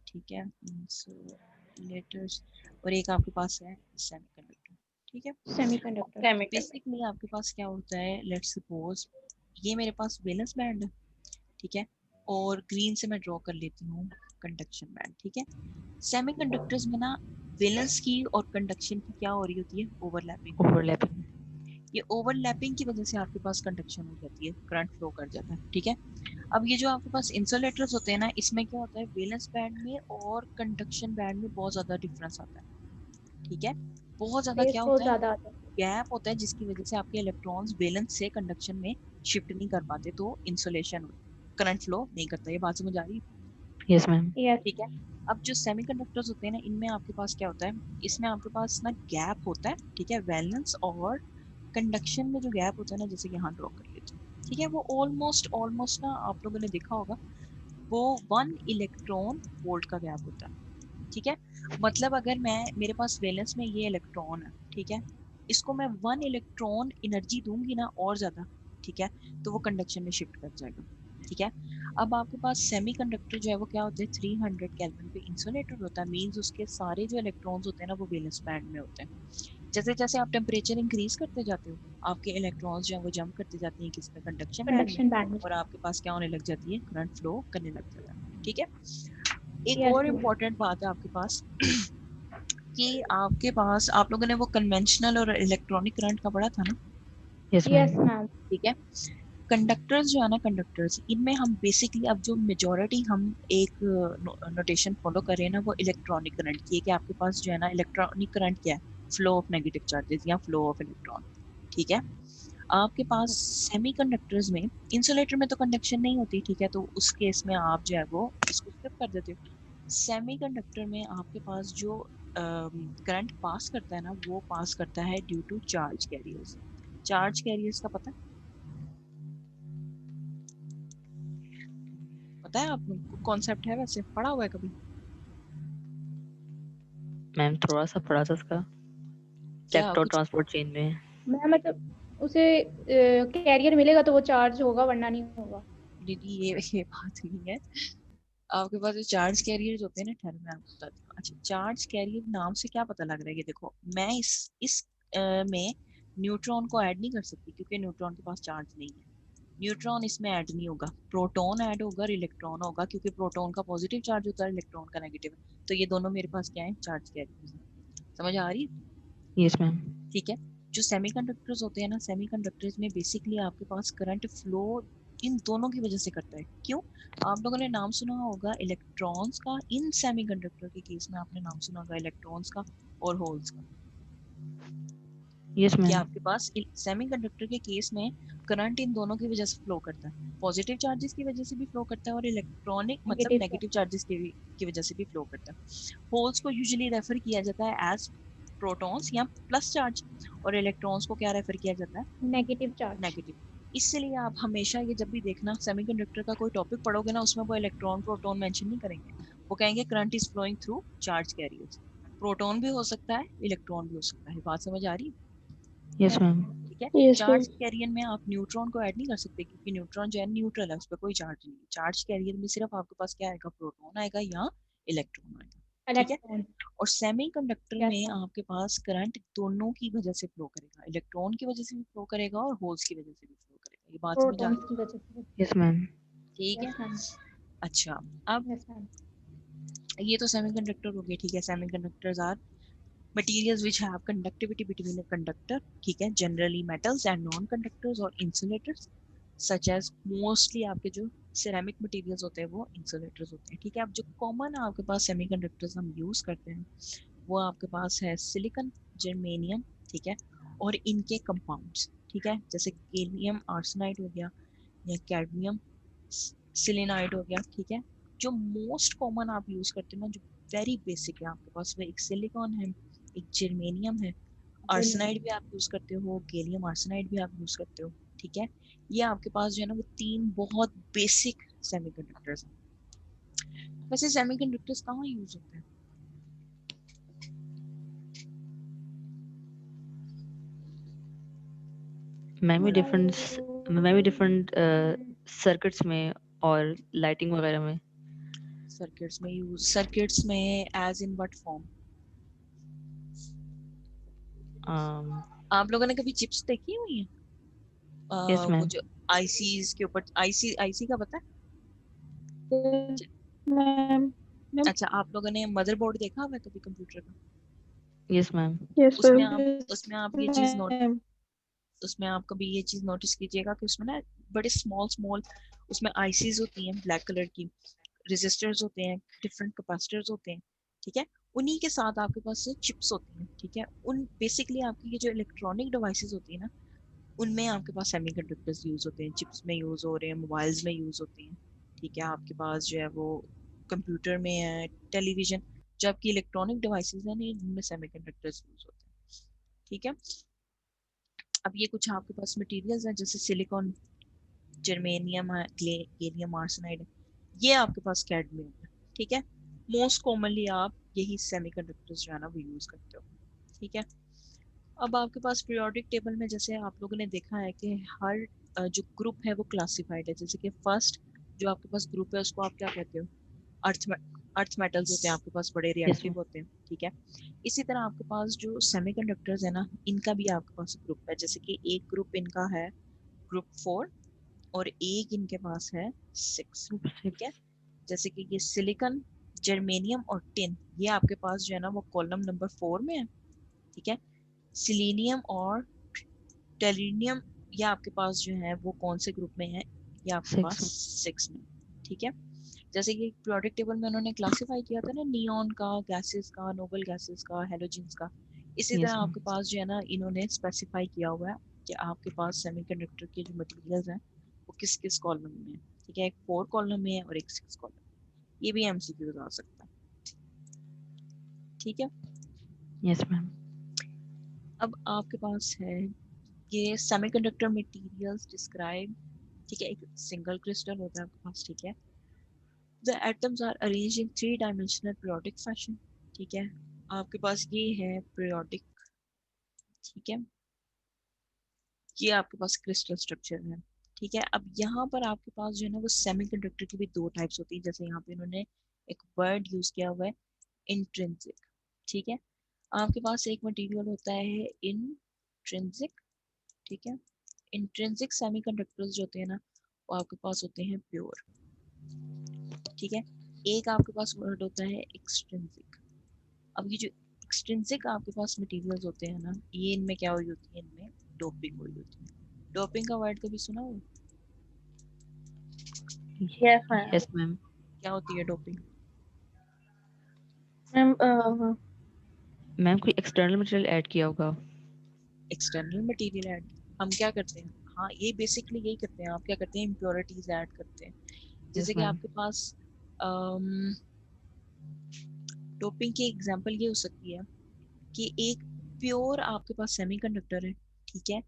ठीक है, इंसुलेटर्स, और एक आपके पास है सेमीकंडक्टर, ठीक है। सेमीकंडक्टर। बेसिकली आपके पास क्या होता है, लेट्स सपोज ये मेरे पास वैलेंस बैंड है, ठीक है, और ग्रीन से मैं ड्रॉ कर लेती हूँ कंडक्शन बैंड, ठीक है। सेमीकंडक्टर्स में ना वैलेंस की और कंडक्शन की क्या हो रही होती है? ओवरलैपिंग। ओवरलैपिंग। ये ओवरलैपिंग की वजह से आपके पास कंडक्शन हो जाती है, करंट फ्लो कर जाता है, ठीक है। अब ये जो आपके पास इंसुलेटर्स होते हैं ना, इसमें क्या होता है, वैलेंस बैंड में और कंडक्शन बैंड में बहुत ज्यादा डिफरेंस आता है, ठीक है। बहुत ज्यादा स्पेस क्या बहुत होता है? ज़्यादा आता है। गैप होता है, जिसकी वजह से आपके इलेक्ट्रॉन्स वैलेंस से कंडक्शन में शिफ्ट नहीं कर पाते, तो इंसुलेशन, करंट फ्लो नहीं करता। ये बात समझ आ रही है? Yes ma'am. यस। ठीक है। अब जो सेमीकंडक्टर्स होते हैं ना, इनमें आपके पास क्या होता है, इसमें आपके पास ना गैप होता है, ठीक है, वैलेंस और कंडक्शन में जो गैप होता है ना, जैसे यहाँ ड्रॉ कर लेते हैं, ठीक है, वो ऑलमोस्ट ऑलमोस्ट ना आप लोगों ने देखा होगा, वो 1 इलेक्ट्रॉन वोल्ट का गैप होता है, ठीक है। मतलब अगर मैं, मेरे पास वैलेंस में ये इलेक्ट्रॉन है, ठीक है, इसको मैं 1 इलेक्ट्रॉन एनर्जी दूंगी ना और ज्यादा, ठीक है, तो वो कंडक्शन में शिफ्ट कर जाएगा, ठीक है। अब आपके पास सेमीकंडक्टर जो है वो क्या होता है? 300 केल्विन पे इंसुलेटर होता है, मींस उसके सारे जो इलेक्ट्रॉन्स होते हैं ना वो वैलेंस बैंड में होते हैं। जैसे जैसे आप टेम्परेचर इंक्रीज करते जाते हो, आपके इलेक्ट्रॉन्स जो है वो जंप करते जाते हैं किसमें? कंडक्शन बैंड में, कंडक्शन बैंड में। और आपके पास क्या होने लग जाती है? करंट फ्लो करने लग जाता है, ठीक है। एक यस और मैम। इम्पोर्टेंट बात है आपके पास कि आपके पास, आप लोगों ने वो कन्वेंशनल और इलेक्ट्रॉनिक करंट का पढ़ा था ना, Yes, यस ma'am. मैम। ठीक है। कंडक्टर्स जो है ना, कंडक्टर्स, इनमें हम बेसिकली अब जो मेजॉरिटी हम एक नोटेशन फॉलो कर रहे हैं ना, वो इलेक्ट्रॉनिक करंट की है कि आपके पास जो है ना इलेक्ट्रॉनिक करंट क्या है, फ्लो ऑफ नेगेटिव चार्जेस या फ्लो ऑफ इलेक्ट्रॉन, ठीक है। आपके पास सेमीकंडक्टर्स में, इंसुलेटर में तो कंडक्शन नहीं होती, ठीक है, तो उस केस में आप जो है वो इसको स्किप कर देते हो। सेमीकंडक्टर में आपके पास जो करंट पास करता है ना, वो पास करता है due to charge carriers. Charge carriers का पता है आपको, कॉन्सेप्ट है, वैसे पढ़ा हुआ है कभी? मैम थोड़ा सा पढ़ा था उसका क्या इलेक्ट्रो कुछ? ट्रांसपोर्ट चेन में। मैम मतलब उसे कैरियर मिलेगा तो वो चार्ज होगा वरना नहीं होगा। दीदी ये बात नहीं है। आपके पास जो चार्ज कैरियर होते हैं ना, ठहर मैं आपको बताती हूँ। अच्छा, चार्ज कैरियर नाम से क्या पता लग रहा है कि देखो, मैं इस में न्यूट्रॉन को ऐड नहीं कर सकती क्योंकि न्यूट्रॉन के पास चार्ज नहीं है। न्यूट्रॉन इसमें ऐड नहीं होगा, प्रोटॉन ऐड होगा और इलेक्ट्रॉन होगा, क्योंकि प्रोटॉन का पॉजिटिव चार्ज होता है, इलेक्ट्रॉन का नेगेटिव। तो ये दोनों मेरे पास क्या है, चार्ज कैरियर। समझ आ रही है? Yes, ma'am. ठीक है। जो सेमीकंडक्टर्स होते हैं ना, सेमीकंडक्टर्स में बेसिकली आपके पास करंट फ्लो इन दोनों की वजह से करता है। क्यों? आप लोगों ने नाम सुना होगा इलेक्ट्रॉन्स का, इन सेमीकंडक्टर के केस में आपने नाम सुना होगा इलेक्ट्रॉन्स का और होल्स का। Yes, कि ma'am. आपके पास सेमीकंडक्टर के केस में करंट इन दोनों की वजह से फ्लो करता है, पॉजिटिव चार्जेस की वजह से भी फ्लो करता है और इलेक्ट्रॉनिक मतलब नेगेटिव नेगेटिव चार्जेस की वजह से भी फ्लो करता है। होल्स को यूजुअली रेफर किया जाता है एज प्रोटॉन्स या प्लस चार्ज, और इलेक्ट्रॉन्स को क्या रेफर किया जाता है, नेगेटिव चार्ज। नेगेटिव। इसलिए आप हमेशा ये जब भी देखना सेमीकंडक्टर का कोई टॉपिक पढ़ोगे ना, उसमें वो इलेक्ट्रॉन प्रोटॉन मेंशन नहीं करेंगे, वो कहेंगे current is flowing through charge carriers. Proton भी हो सकता है, इलेक्ट्रॉन भी हो सकता है। बात समझ आ रही है? Yes, ma'am. ठीक है। Yes ma'am. चार्ज कैरियर में आप न्यूट्रॉन को ऐड नहीं कर सकते क्योंकि न्यूट्रॉन जो है न्यूट्रल है, उस पर कोई चार्ज नहीं है। चार्ज कैरियर में सिर्फ आपके पास क्या आएगा, प्रोटॉन आएगा या इलेक्ट्रॉन आएगा, ठीक है। इलेक्ट्रॉन। और सेमीकंडक्टर यस में मैम। आपके पास करंट दोनों की वजह से फ्लो करेगा, इलेक्ट्रॉन की वजह से भी फ्लो करेगा और होल्स की वजह से भी फ्लो करेगा। ये बात समझ आ प्रोटॉन्स रही की वजह से। Yes, ma'am. है? ठीक है। Yes ma'am. अच्छा, अब यस मैम। ये तो सेमीकंडक्टर हो गए, ठीक है। Semiconductors are materials which have conductivity between a conductor, ठीक है, generally metals and non-conductors और insulators such as mostly आपके जो ceramic materials होते हैं वो insulators होते हैं, ठीक है। अब जो common आपके पास semiconductors हम use करते हैं वो आपके पास है सिलिकॉन, जर्मेनियम, ठीक है, और इनके कंपाउंड्स, ठीक है, जैसे गैलियम आर्सेनाइड हो गया या कैडमियम सिलिनाइड हो गया, ठीक है। जो मोस्ट कॉमन आप यूज करते हो ना, जो वेरी बेसिक है आपके पास, वो एक सिलिकॉन है, एक जर्मेनियम है, आर्सेनाइड भी आप यूज करते हो, गैलियम आर्सेनाइड भी आप यूज करते हो, ठीक है। ये आपके पास जो है ना वो तीन बहुत बेसिक सेमीकंडक्टर्स हैं। वैसे सेमीकंडक्टर्स कहाँ यूज होते हैं? मैं भी डिफरेंट सर्किट्स में और लाइटिंग वगैरह में। सर्किट्स में यूज, सर्किट्स में एज इन व्हाट फॉर्म? आप लोगों ने कभी चिप्स देखी हुई है? यस वो मैम। जो आईसीज के ऊपर, आईसी का पता है? मैम। अच्छा, आप लोगों ने मदरबोर्ड देखा हुआ है कभी कंप्यूटर का? Yes ma'am. यस उसमें मैम। आप उसमें आप ये चीज नोट उसमें आप कभी ये चीज नोटिस कीजिएगा कि उसमें ना बड़े स्मॉल स्मॉल उसमें आईसीज होती हैं ब्लैक कलर की, रेजिस्टर्स होते हैं, डिफरेंट कैपेसिटर्स होते हैं, ठीक है। उन्हीं के साथ आपके पास चिप्स होती हैं, ठीक है। उन बेसिकली आपकी ये जो इलेक्ट्रॉनिक डिवाइसेस होती है ना, उनमें आपके पास सेमीकंडक्टर्स यूज होते हैं, चिप्स में यूज हो रहे हैं, मोबाइल्स में यूज होते हैं, ठीक है। आपके पास जो है वो कंप्यूटर में है, टेलीविजन, जो आपकी इलेक्ट्रॉनिक डिवाइसेस हैं ना, इनमें सेमीकंडक्टर्स यूज होते हैं, ठीक है। अब ये कुछ आपके पास मटेरियल्स हैं जैसे सिलिकॉन, जर्मेनियम, गैलियम आर्सेनाइड, ये आपके पास कैडमियम है, ठीक है। मोस्ट कॉमनली आप यही सेमीकंडक्टर्स जो है ना वो यूज करते हो, ठीक है। अब आपके पास पीरियोडिक टेबल में जैसे आप लोगों ने देखा है कि हर जो ग्रुप है वो क्लासिफाइड है, जैसे कि फर्स्ट जो आपके पास ग्रुप है उसको आप क्या कहते हो, अर्थ अर्थ मेटल्स होते हैं आपके पास, बड़े यस रिएक्टिव मैम। होते हैं, ठीक है। इसी तरह आपके पास जो सेमीकंडक्टर्स है ना, इनका भी आपके पास ग्रुप है, जैसे कि एक ग्रुप इनका है ग्रुप 4 और एक इनके पास है 6, ठीक है। जैसे कि ये सिलिकॉन, जर्मेनियम और टिन ये आपके पास जो है ना वो कॉलम नंबर 4 में है, ठीक है। सिलीनियम और टेलिनियम ये आपके पास जो है वो कौन से ग्रुप में है, ये आपके पास 6 में, ठीक है। जैसे कि पीरियोडिक टेबल में उन्होंने क्लासिफाई किया था ना नियॉन का, गैसेस का, नोबल गैसेस का, हेलोजेंस का, इसी तरह आपके पास जो है ना इन्होंने स्पेसिफाई किया हुआ है कि आपके पास सेमीकंडक्टर के जो मटेरियल्स हैं वो किस किस कॉलम में है, ठीक है। एक 4 कॉलम में है और एक 6 कॉलम। ये भी एमसीक्यू आ सकता है, ठीक है। Yes ma'am. अब आपके पास है ये सेमीकंडक्टर मटेरियल्स डिस्क्राइब, ठीक है। एक सिंगल क्रिस्टल होता है आपके पास, ठीक है। The atoms are arranged in 3-dimensional periodic fashion, ठीक है। आपके पास ये है periodic, ठीक है। ये आपके पास क्रिस्टल स्ट्रक्चर है, ठीक है। अब यहाँ पर आपके पास जो है ना वो सेमीकंडक्टर की भी 2 टाइप्स होती है, जैसे यहाँ पे इन्होंने एक वर्ड यूज किया हुआ है इंट्रिंसिक, ठीक है। आपके पास एक मटेरियल होता है इंट्रिंसिक, ठीक है। इंट्रिंसिक सेमीकंडक्टर्स जो होते हैं ना वो आपके पास होते हैं प्योर, ठीक है। एक आपके पास वर्ड होता है एक्सट्रिंसिक। अब ये जो एक्सट्रिंसिक आपके पास मटेरियल्स होते हैं ना ये इनमें क्या हुई होती है, इनमें डोपिंग हुई होती है। डोपिंग का वर्ड कभी सुना हो? Yes ma'am. क्या होती है डोपिंग? मैम कोई एक्सटर्नल मटेरियल ऐड किया होगा। एक्सटर्नल मटेरियल ऐड हम क्या करते हैं, हाँ ये बेसिकली यही करते हैं। आप क्या करते हैं, इम्प्योरिटीज ऐड करते हैं। जैसे कि आपके पास डोपिंग की एग्जांपल ये हो सकती है कि एक प्योर आपके पास सेमीकंडक्टर है, ठीक है।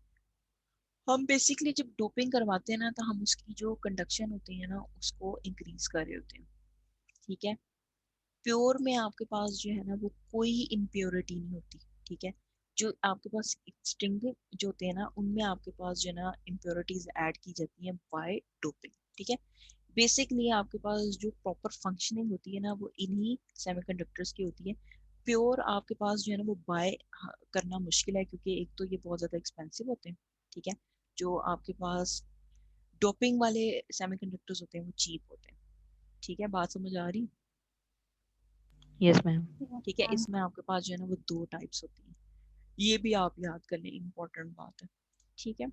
हम बेसिकली जब डोपिंग करवाते हैं ना तो हम उसकी जो कंडक्शन होती है ना उसको इंक्रीज कर रहे होते हैं, ठीक है। प्योर में आपके पास जो है ना वो कोई इम्प्योरिटी नहीं होती, ठीक है। जो आपके पास एक्सट्रिंसिक जो होते हैं ना उनमें आपके पास जो है ना इम्प्योरिटीज ऐड की जाती हैं बाय डोपिंग, ठीक है। बेसिकली आपके पास जो प्रॉपर फंक्शनिंग होती है ना वो इन्हीं सेमीकंडक्टर्स की होती है। प्योर आपके पास जो है ना वो बाय करना मुश्किल है क्योंकि एक तो ये बहुत ज़्यादा एक्सपेंसिव होते हैं, ठीक है। जो आपके पास डोपिंग वाले सेमीकंडक्टर्स होते हैं वो चीप होते हैं, ठीक है। बात समझ आ रही? Yes ma'am. ठीक है। इसमें आपके पास जो है ना वो 2 टाइप्स होती हैं, ये भी आप याद कर लें, इम्पोर्टेंट बात है, ठीक है।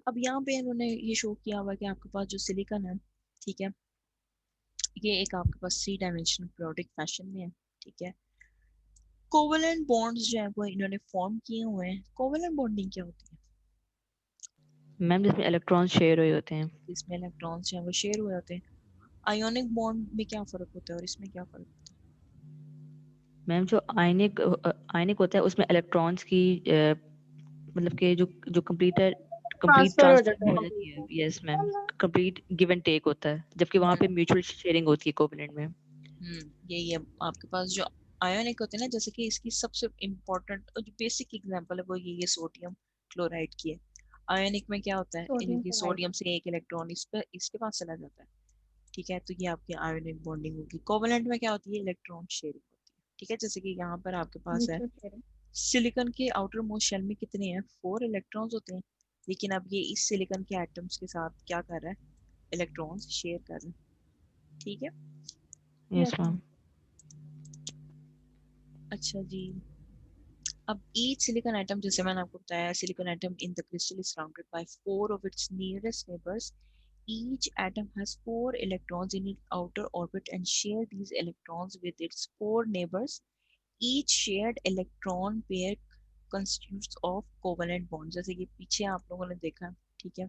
अब यहाँ पे इन्होंने ये शो किया हुआ कि आपके पास जो सिलिकॉन है, ठीक है, ये एक आपके पास 3 डायमेंशनल पीरियोडिक फैशन में है, ठीक है। कोवेलेंट बॉन्ड्स जो है वो इन्होंने फॉर्म किए हुए हैं। कोवेलेंट बॉन्डिंग क्या होती है? मैम जिसमें इलेक्ट्रॉन शेयर हुए होते हैं। इसमें इलेक्ट्रॉन्स जो है वो शेयर हुए होते हैं। आयोनिक बॉन्ड में क्या फर्क होता है और इसमें क्या फर्क होता है? मैम जो आयनिक होता है उसमें इलेक्ट्रॉन्स की मतलब कि जो कंप्लीट ट्रांसफर हो ट्रांसफर जाता हो जाती है। Yes ma'am, complete give and take होता है जबकि वहाँ पे म्यूचुअल शेयरिंग होती है कोवेलेंट में। यही है आपके पास जो आयोनिक होते हैं ना, जैसे कि इसकी सबसे इम्पोर्टेंट जो बेसिक एग्जांपल है वो ये सोडियम क्लोराइड की है। आयोनिक में क्या होता है, इनकी सोडियम से एक इलेक्ट्रॉन इसके पास चला जाता है, ठीक है। तो ये आपकी आयोनिक बॉन्डिंग होगी। कोवेलेंट में क्या होती है, इलेक्ट्रॉन शेयरिंग होती है, ठीक है। जैसे कि यहाँ पर आपके पास है सिलिकॉन के आउटर मोस्ट शेल में कितने हैं, 4 इलेक्ट्रॉन्स होते हैं। लेकिन अब ये इस सिलिकॉन के एटम्स के साथ क्या कर रहा है, इलेक्ट्रॉन्स शेयर कर रहे हैं, ठीक है। Yes ma'am. अच्छा जी। अब each silicon atom, जैसे मैंने आपको बताया, silicon atom in the crystal is surrounded by 4 of its nearest neighbors. Each atom has 4 electrons in its outer orbit and share these electrons with its 4 neighbors. Each shared electron pair constitutes of covalent bonds. जैसे कि पीछे आप लोगों ने देखा, ठीक है।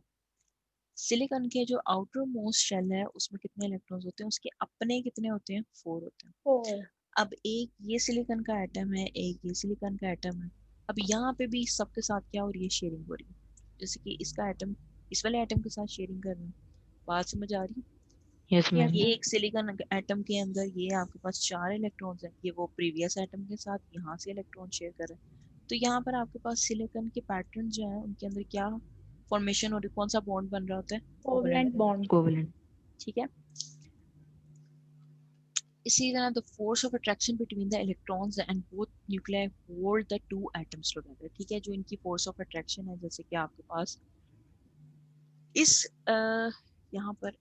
Silicon के जो आउटर मोस्ट शेल है उसमें कितने इलेक्ट्रॉन्स होते हैं, उसके अपने कितने होते हैं, 4 होते हैं। अब एक ये सिलिकॉन का एटम है, एक ये सिलिकॉन का एटम है। अब यहाँ पे भी सबके साथ क्या हो रही है, शेयरिंग हो रही है। जैसे कि इसका एटम इस वाले एटम के साथ शेयरिंग कर रहे हैं। बात समझ आ रही है? Yes ma'am. ये एक सिलिकॉन एटम के अंदर ये आपके पास 4 इलेक्ट्रॉन्स हैं, ये वो प्रीवियस एटम के साथ यहाँ से इलेक्ट्रॉन शेयर कर रहे हैं। तो यहाँ पर आपके पास सिलिकॉन के पैटर्न जो है उनके अंदर क्या फॉर्मेशन हो रही, कौन सा बॉन्ड बन रहा होता है, कोवेलेंट बॉन्ड, कोवेलेंट। ठीक है। इसी तरह the force of attraction between the electrons and both nuclei hold the two atoms together, ठीक है। जो इनकी force of attraction है, जैसे कि आपके पास इस यहाँ पर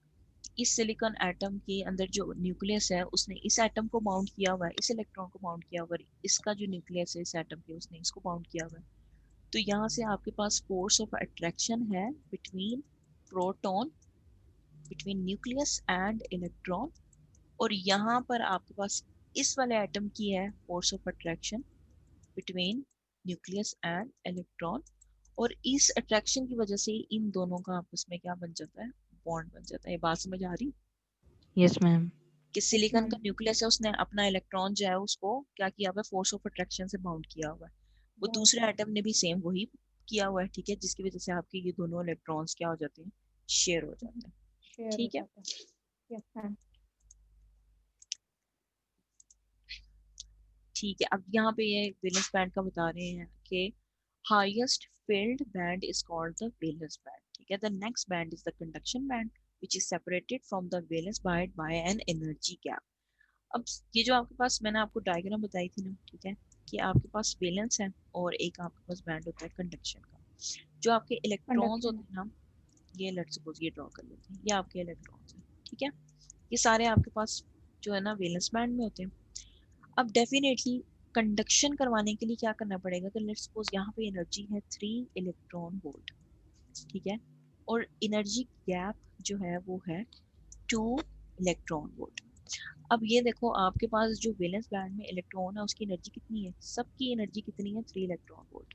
इस सिलिकॉन एटम के अंदर जो न्यूक्लियस है उसने इस एटम को बाउंड किया हुआ है, इस इलेक्ट्रॉन को बाउंड किया हुआ है, इसका जो न्यूक्लियस है इस एटम के उसने इसको बाउंड किया हुआ है। तो यहाँ से आपके पास फोर्स ऑफ अट्रैक्शन है between proton, between nucleus and electron, और यहाँ पर आपके पास इस वाले एटम की है force of attraction between nucleus and electron, और इस अट्रैक्शन की वजह से इन दोनों का आपस में क्या बन जाता है, बॉन्ड बन जाता है। ये बात समझ आ रही? Yes ma'am. कि सिलिकॉन का न्यूक्लियस है उसने अपना इलेक्ट्रॉन जो है उसको क्या किया हुआ है, फोर्स ऑफ अट्रैक्शन से बाउंड किया हुआ है। वो दूसरे एटम ने भी सेम वही किया हुआ है, ठीक है, जिसकी वजह से आपके ये दोनों इलेक्ट्रॉन्स क्या हो जाते हैं, शेयर हो जाते हैं। ठीक है, यस मैम। ठीक है। अब यहाँ पे ये वैलेंस बैंड का बता रहे हैं कि highest filled band is called the valence band, ठीक है। The next band is the conduction band which is separated from the valence band by an energy gap। अब ये जो आपके पास मैंने आपको डायग्राम बताई थी ना, ठीक है, कि आपके पास वैलेंस है और एक आपके पास बैंड होता है कंडक्शन का। जो आपके इलेक्ट्रॉन्स होते हैं ना, ये लेट्स सपोज ये ड्रॉ कर लेते हैं, ये आपके इलेक्ट्रॉन्स हैं, ठीक है। ये सारे आपके पास जो है ना वैलेंस बैंड में होते हैं। अब डेफिनेटली कंडक्शन करवाने के लिए क्या करना पड़ेगा, तो लेट्स सपोज यहाँ पे एनर्जी है 3 इलेक्ट्रॉन वोल्ट, ठीक है, और एनर्जी गैप जो है वो है 2 इलेक्ट्रॉन वोल्ट। अब ये देखो आपके पास जो वैलेंस बैंड में इलेक्ट्रॉन है उसकी एनर्जी कितनी है, सबकी एनर्जी कितनी है, 3 इलेक्ट्रॉन वोल्ट।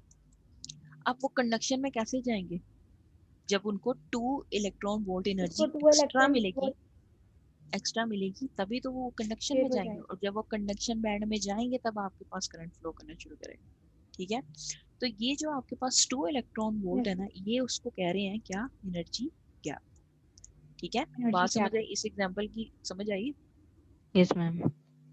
अब वो कंडक्शन में कैसे जाएंगे, जब उनको 2 इलेक्ट्रॉन वोल्ट एनर्जी एक्स्ट्रा मिलेगी तभी तो वो कंडक्शन में जाएंगे, और जब वो कंडक्शन बैंड में जाएंगे तब आपके पास करंट फ्लो करना शुरू करेगा, ठीक है। तो ये जो आपके पास 2 इलेक्ट्रॉन वोल्ट है ना, ये उसको कह रहे हैं क्या, एनर्जी गैप, ठीक है। बात समझ आई, इस एग्जांपल की समझ आई? Yes ma'am.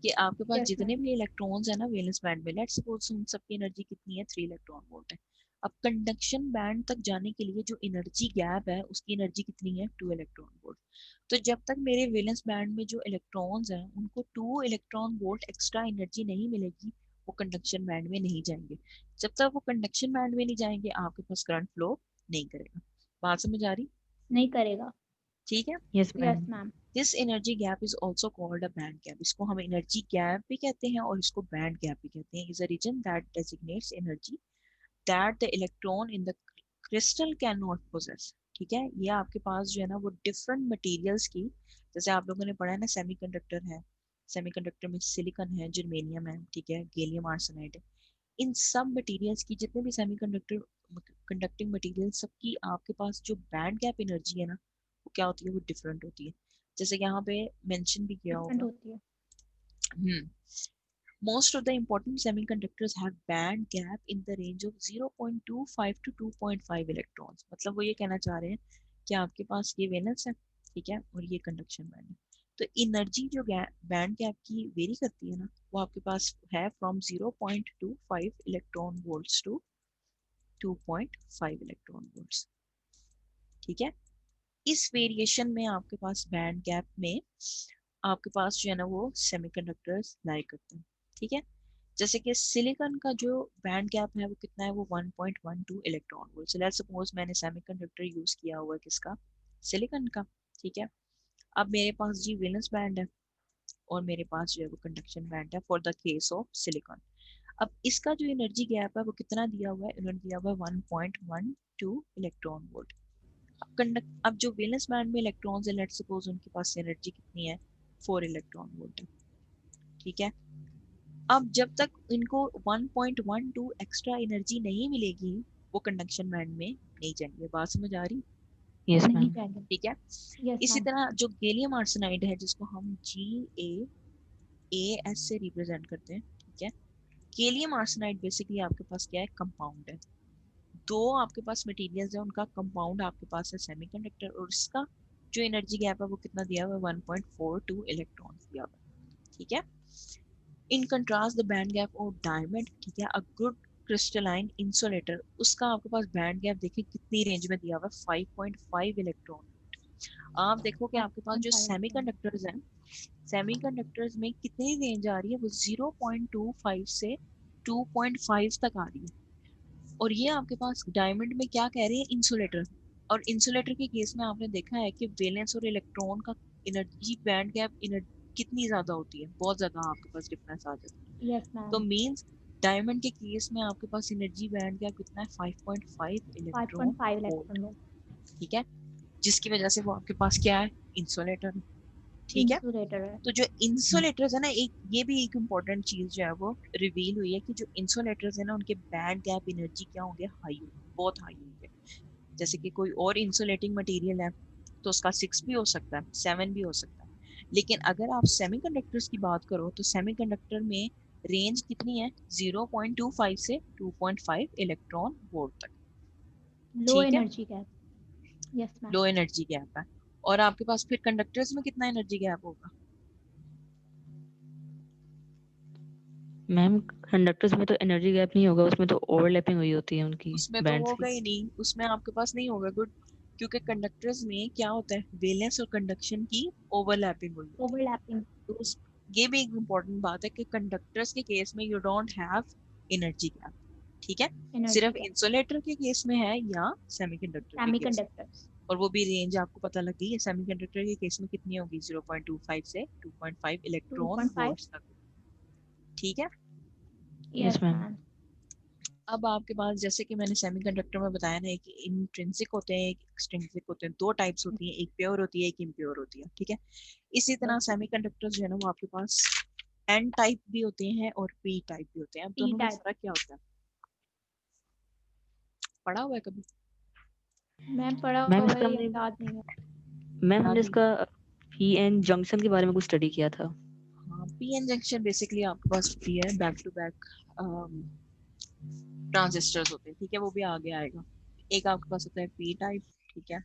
कि आपके पास जितने भी इलेक्ट्रॉन्स है ना वैलेंस बैंड में, लेट्स सपोज उन सबकी एनर्जी कितनी है, 3 इलेक्ट्रॉन वोल्ट है। अब कंडक्शन बैंड तक जाने के लिए जो एनर्जी गैप है उसकी एनर्जी कितनी है, 2 इलेक्ट्रॉन वोल्ट। तो जब तक मेरे वैलेंस बैंड में जो इलेक्ट्रॉन्स हैं उनको 2 इलेक्ट्रॉन वोल्ट एक्स्ट्रा एनर्जी नहीं मिलेगी, वो कंडक्शन बैंड में नहीं जाएंगे। जब तक वो कंडक्शन बैंड में नहीं जाएंगे आपके पास करंट फ्लो नहीं करेगा। बात समझ आ रही? नहीं करेगा, ठीक है। Yes ma'am. This energy gap is also called a band gap. इसको हम एनर्जी गैप भी कहते हैं और इसको बैंड गैप भी कहते हैं। Is a region that designates energy that the electron in the crystal can not possess, ठीक है। ये आपके पास जो है ना वो डिफरेंट मटेरियल्स की, जैसे आप लोगों ने पढ़ा है ना सेमीकंडक्टर है, सेमीकंडक्टर में सिलिकॉन है, जर्मेनियम है, ठीक है, गैलियम आर्सेनाइड है। इन सब मटेरियल्स की जितने भी सेमीकंडक्टर कंडक्टिंग मटेरियल सबकी आपके पास जो बैंड गैप एनर्जी है ना वो क्या होती है, वो डिफरेंट होती है। जैसे यहाँ पे मेंशन भी किया होगा, most of the important semiconductors have band gap in the range of 0.25 to 2.5 electrons. मतलब वो ये कहना चाह रहे हैं कि आपके पास ये वैलेंस है, ठीक है, और ये कंडक्शन बैंड है। तो एनर्जी जो बैंड गैप की वेरी करती है ना वो आपके पास है from 0.25 electron volts to 2.5 electron volts, ठीक है। इस वेरिएशन में आपके पास बैंड गैप में आपके पास जो है ना वो सेमीकंडक्टर्स लाई करते हैं, ठीक है। जैसे कि सिलिकॉन का जो बैंड गैप है वो कितना है, वो 1.12 electron volt. So let's suppose मैंने सेमीकंडक्टर यूज किया हुआ है किसका, सिलिकॉन का, ठीक है। अब मेरे पास जी वैलेंस बैंड है और मेरे पास जो है वो कंडक्शन बैंड है for the case of silicon. अब इसका जो एनर्जी गैप है वो कितना दिया हुआ है, इन्होंने दिया हुआ है 1.12 इलेक्ट्रॉन वोल्ट। अब जो वैलेंस बैंड में इलेक्ट्रॉन्स है, लेट्स सपोज उनके पास एनर्जी कितनी है, 4 इलेक्ट्रॉन वोल्ट है, ठीक है। अब जब तक इनको 1.12 एक्स्ट्रा एनर्जी नहीं मिलेगी वो कंडक्शन बैंड में नहीं जाएंगे। बात समझ आ रही? Yes ma'am. ठीक है। इसी तरह जो गैलियम आर्सेनाइड है जिसको हम GaAs से रिप्रेजेंट करते हैं, ठीक है। गैलियम आर्सेनाइड बेसिकली आपके पास क्या है, कंपाउंड है। दो आपके पास मटेरियल्स है, उनका कंपाउंड आपके पास है सेमीकंडक्टर, और इसका जो एनर्जी गैप है वो कितना दिया हुआ है, 1.42 इलेक्ट्रॉन दिया हुआ है, ठीक है। In contrast the band gap of diamond, ठीक है, अ गुड क्रिस्टलाइन इंसुलेटर, उसका आपके पास बैंड गैप देखिए कितनी रेंज में दिया हुआ है, 5.5 इलेक्ट्रॉन। आप देखो कि आपके पास जो सेमीकंडक्टर्स हैं, सेमीकंडक्टर्स में कितनी रेंज आ रही है, वो 0.25 से 2.5 तक आ रही है। और ये आपके पास डायमंड में क्या कह रहे हैं, इंसुलेटर। और इंसुलेटर के केस में आपने देखा है कि वैलेंस और इलेक्ट्रॉन का एनर्जी बैंड गैप कितनी ज्यादा होती है, बहुत ज्यादा आपके पास डिफरेंस आ जाता है। यस तो मैम, मींस डायमंड के केस में आपके पास एनर्जी बैंड गैप कितना है, 5.5 इलेक्ट्रॉन 5.5 वोल्ट, इलेक्ट्रॉन वोल्ट। ठीक है, जिसकी वजह से वो आपके पास क्या है, इंसुलेटर, ठीक है। इंसुलेटर है। तो जो इंसुलेटर्स है ना, एक ये भी एक इम्पोर्टेंट चीज जो है वो रिवील हुई है कि जो इंसुलेटर्स है ना उनके बैंड गैप एनर्जी क्या होंगे, हाई होंगे, बहुत हाई होंगे। जैसे कि कोई और इंसुलेटिंग मटेरियल है तो उसका 6 भी हो सकता है, 7 भी हो सकता है। लेकिन अगर आप सेमीकंडक्टर्स की बात करो तो सेमीकंडक्टर में रेंज कितनी है, 0.25 से 2.5 इलेक्ट्रॉन वोल्ट तक, लो ठीक है, energy gap. Yes ma'am. Low energy gap है। और आपके पास फिर कंडक्टर्स में कितना एनर्जी गैप होगा, मैम कंडक्टर्स में तो एनर्जी गैप नहीं होगा, उसमें तो ओवरलैपिंग हुई होती है उनकी उसमें तो बैंड्स होगा की। ही नहीं, उसमें आपके पास नहीं होगा, गुड। क्योंकि कंडक्टर्स में क्या होता है, वैलेंस और कंडक्शन की ओवरलैपिंग हुई होती है। ओवरलैपिंग। तो ये भी एक इम्पोर्टेंट बात है कि कंडक्टर्स के केस में you don't have energy gap, ठीक है, एनर्जी सिर्फ गैप। इंसुलेटर के केस में है या सेमीकंडक्टर के केस में। सेमीकंडक्टर्स। और वो भी रेंज आपको पता लग गई है, सेमीकंडक्टर के केस में कितनी होगी, 0.25 से 2.5 इलेक्ट्रॉन 2.5। वोल्ट्स तक, ठीक है। Yes yes ma'am. मैम। अब आपके पास जैसे कि मैंने सेमीकंडक्टर में बताया ना, एक इंट्रिंसिक होते हैं, एक एक्सट्रिंसिक होते हैं, दो टाइप्स होती हैं, एक प्योर होती है, एक इम्प्योर होती है, ठीक है। इसी तरह सेमीकंडक्टर जो है ना वो आपके पास एन टाइप भी होते हैं और पी टाइप भी होते हैं। अब पी दोनों में टाइप। फर्क क्या होता है, पढ़ा हुआ है कभी? मैम पढ़ा मैम हुआ इसका है, हमने याद नहीं है। मैम याद हमने नहीं। इसका पी एन जंक्शन के बारे में कुछ स्टडी किया था। हाँ, पी एन जंक्शन बेसिकली आपके पास पी है, बैक टू बैक ट्रांजिस्टर्स होते हैं, ठीक है, वो भी आगे आएगा। एक आपके पास होता है पी टाइप, ठीक है,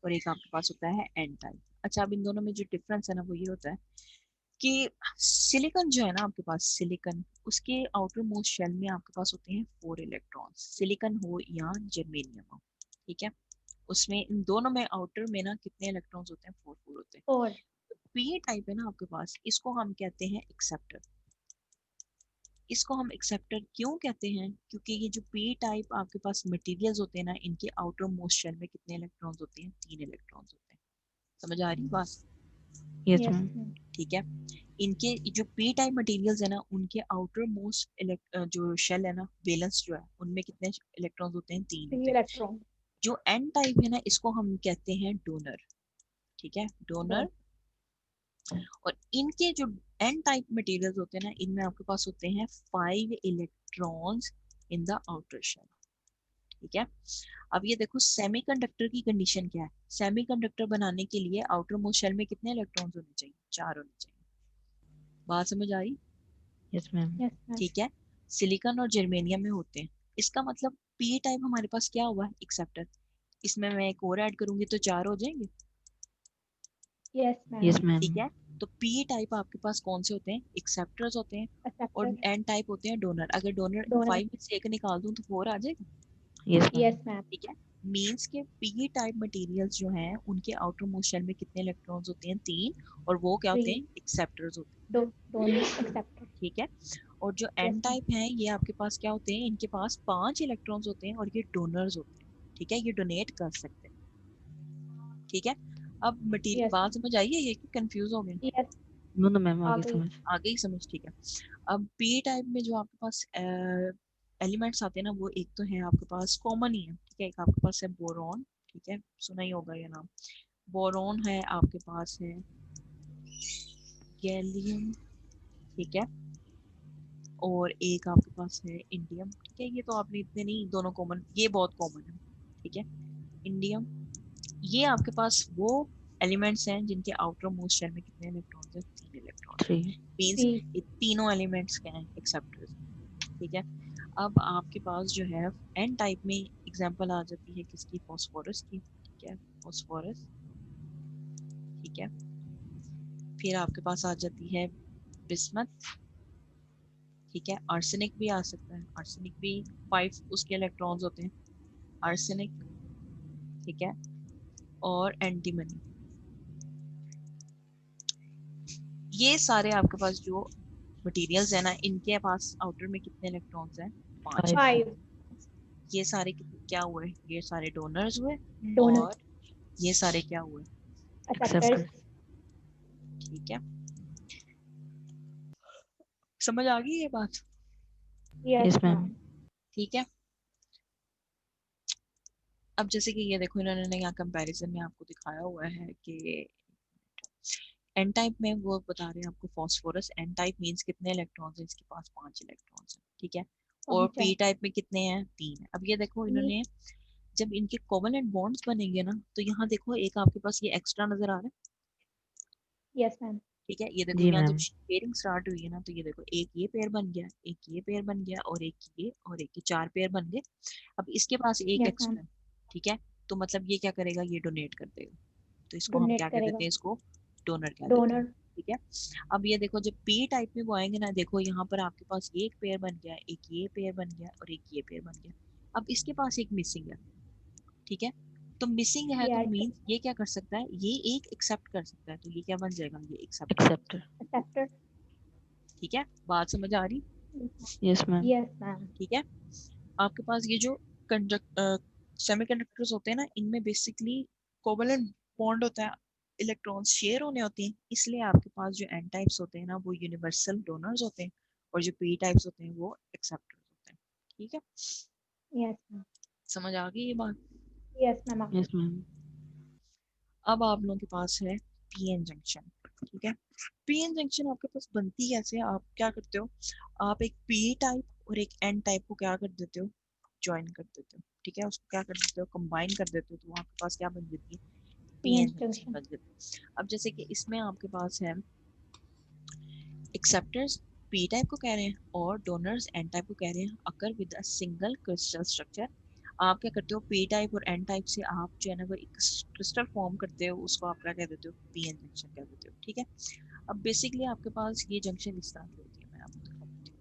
और एक आपके पास होता है एन टाइप। अच्छा, अब इन दोनों में जो डिफरेंस है ना वो ये होता है कि सिलिकॉन जो है ना आपके पास, सिलिकॉन उसके आउटर मोस्ट शेल में आपके पास होते हैं 4 इलेक्ट्रॉन्स, सिलिकॉन हो या जर्मेनियम हो, ठीक है। उसमें इन दोनों में आउटर में ना कितने इलेक्ट्रॉन्स होते हैं, 4 होते हैं। और पी टाइप है ना आपके पास, इसको हम कहते हैं एक्सेप्टर। इसको हम एक्सेप्टर क्यों कहते हैं, क्योंकि ये जो पी टाइप आपके पास मटेरियल्स होते हैं ना, इनके आउटर मोस्ट शेल में कितने इलेक्ट्रॉन्स होते हैं, 3 इलेक्ट्रॉन्स होते हैं। समझ आ रही बात, यस यस मैम। मैम। ठीक है। इनके जो पी टाइप मटेरियल्स है ना उनके आउटर मोस्ट जो शेल है ना, वैलेंस जो है, उनमें कितने इलेक्ट्रॉन्स होते हैं, 3 3 होते हैं। इलेक्ट्रॉन। जो एन टाइप है ना इसको हम कहते हैं डोनर, ठीक है, डोन। डोनर। और इनके जो एन टाइप मटेरियल्स होते हैं ना, इनमें आपके पास होते हैं 5 electrons in the outer shell, ठीक है। अब ये देखो सेमीकंडक्टर की कंडीशन क्या है, सेमीकंडक्टर बनाने के लिए आउटर मोस्ट शेल में कितने इलेक्ट्रॉन्स होने चाहिए, 4 होने चाहिए। बात समझ आई, यस मैम। Yes ma'am. ठीक है। सिलिकॉन और जर्मेनियम में होते हैं। इसका मतलब पी टाइप हमारे पास क्या हुआ है, एक्सेप्टर। इसमें मैं एक और ऐड करूंगी तो 4 हो जाएंगे, यस मैम। Yes ma'am. ठीक है। तो पी टाइप आपके पास कौन से होते हैं, एक्सेप्टर्स होते हैं। और एक्सेप्टर। एन टाइप होते हैं डोनर। अगर डोनर डोनर। 5 में से एक निकाल दूं तो 4 आ जाएगा, यस मैम। Yes ma'am. ठीक है। मींस के पी टाइप मटेरियल्स जो हैं उनके आउटर मोस्ट शेल में कितने इलेक्ट्रॉन्स होते हैं, 3। और वो क्या होते 3। हैं, एक्सेप्टर्स होते हैं, डोनर एक्सेप्टर। ठीक है। और जो यस एन मैम। टाइप है ये आपके पास क्या होते हैं, इनके पास 5 इलेक्ट्रॉन्स होते हैं और ये डोनर्स होते हैं, ठीक है, ये डोनेट कर सकते हैं, ठीक है। अब मटीरियल यस बात मैम। समझ आई है, ये कि कंफ्यूज हो गए, यस। नो नो मैम, आ आगे गई। समझ। आगे ही समझ, ठीक है। अब पी टाइप में जो आपके पास एलिमेंट्स आते हैं ना, वो एक तो है आपके पास कॉमन ही है, ठीक है, एक आपके पास है बोरॉन, ठीक है, सुना ही होगा ये नाम। बोरॉन है, आपके पास है गैलियम, ठीक है, और एक आपके पास है इंडियम, ठीक है। ये तो आपने इतने नहीं, दोनों कॉमन, ये बहुत कॉमन है, ठीक है, इंडियम। ये आपके पास वो एलिमेंट्स हैं जिनके आउटर मोस्ट शेल में कितने इलेक्ट्रॉन्स हैं, 3 इलेक्ट्रॉन्स। 3। मींस 3। ये तीनों एलिमेंट्स क्या हैं, एक्सेप्टर्स, ठीक है। अब आपके पास जो है एन टाइप में एग्जांपल आ जाती है किसकी, फास्फोरस की, ठीक है, फास्फोरस, ठीक है। फिर आपके पास आ जाती है बिस्मथ, ठीक है। आर्सेनिक भी आ सकता है, आर्सेनिक भी 5 उसके इलेक्ट्रॉन्स होते हैं, आर्सेनिक, ठीक है। और एंटीमनी, ये सारे आपके पास जो मटेरियल्स है ना, इनके पास आउटर में कितने इलेक्ट्रॉन्स हैं, 5 5। 5। ये सारे क्या हुए, ये सारे डोनर्स हुए। डोनर और ये सारे क्या हुए, एक्सेप्टर्स। एक्सेप्टर। ठीक है, समझ आ गई ये बात? Yes yes ma'am. मैम। ठीक है, अब जैसे कि ये देखो इन्होंने यहाँ कंपैरिजन में आपको दिखाया हुआ है कि एन टाइप में वो बता रहे हैं आपको फास्फोरस, एन टाइप मींस कितने इलेक्ट्रॉन्स हैं, इसके पास 5 इलेक्ट्रॉन्स हैं, ठीक है। और पहुंचा पी टाइप में कितने हैं, 3 है। अब ये देखो ये इन्होंने जब इनके कोवलेंट बॉन्ड्स बनेंगे ना, तो यहाँ देखो एक आपके पास ये एक्स्ट्रा नजर आ रहा है, यस मैम। ठीक है। ये देखो जी यहाँ जब मैम। पेयरिंग स्टार्ट हुई है ना, तो ये देखो एक ये पेयर बन गया, एक ये पेयर बन गया, और एक ये, और एक ये, 4 पेयर बन गए। अब इसके पास एक यस मैम। एक्स्ट्रा है, ठीक है। तो मतलब ये क्या करेगा, ये डोनेट कर देगा, तो इसको हम डोनेट क्या कह देते करेगा। हैं, इसको डोनर कह देते हैं, डोनर। ठीक है। अब ये देखो जब पी टाइप में वो आएंगे ना, देखो यहाँ पर आपके पास एक पेयर बन गया, एक ये पेयर बन गया, और एक ये पेयर बन गया। अब इसके पास एक मिसिंग है, ठीक है। तो मिसिंग है ये तो ऐड कर मीन ये क्या कर सकता है, ये एक एक्सेप्ट कर सकता है, तो ये क्या बन जाएगा, ये एक्सेप्टर, एक्सेप्टर। एक्सेप्टर। ठीक है। बात समझ आ रही? Yes ma'am. Yes ma'am. ठीक है। आपके पास ये जो कंडक्ट सेमीकंडक्टर्स होते हैं ना, इनमें बेसिकली कोवलेंट बॉन्ड होता है, इलेक्ट्रॉन्स शेयर होने होते हैं, इसलिए आपके पास जो एन टाइप्स होते हैं ना, वो यूनिवर्सल डोनर्स होते हैं, और जो पी टाइप्स होते हैं वो एक्सेप्टर्स होते हैं, ठीक है। Yes ma'am. समझ आ गई ये बात? Yes ma'am. Yes ma'am. अब आप लोगों के पास है पीएन जंक्शन, ठीक है। पीएन जंक्शन आपके पास बनती कैसे है, आप क्या करते हो, आप एक पी टाइप और एक एन टाइप को क्या कर देते हो, ज्वाइन कर देते हो, ठीक है। उसको क्या कर देते हो, कंबाइन कर देते हो, तो आपके पास क्या बन जाती है, पीएन पीएन जंक्शन जंक्शन। बन जाती है। अब जैसे कि इसमें आपके पास है एक्सेप्टर्स पी टाइप को कह रहे हैं, और डोनर्स एन टाइप को कह रहे हैं, occur with a single crystal structure. आप क्या करते हो, पी टाइप और एन टाइप से आप जो है ना वो एक क्रिस्टल फॉर्म करते हो, उसको आप क्या कह देते हो, पीएन जंक्शन कह देते हो, ठीक है। अब बेसिकली आपके पास ये जंक्शन इस तरह की होती है, मैं आपको दिखाती हूँ।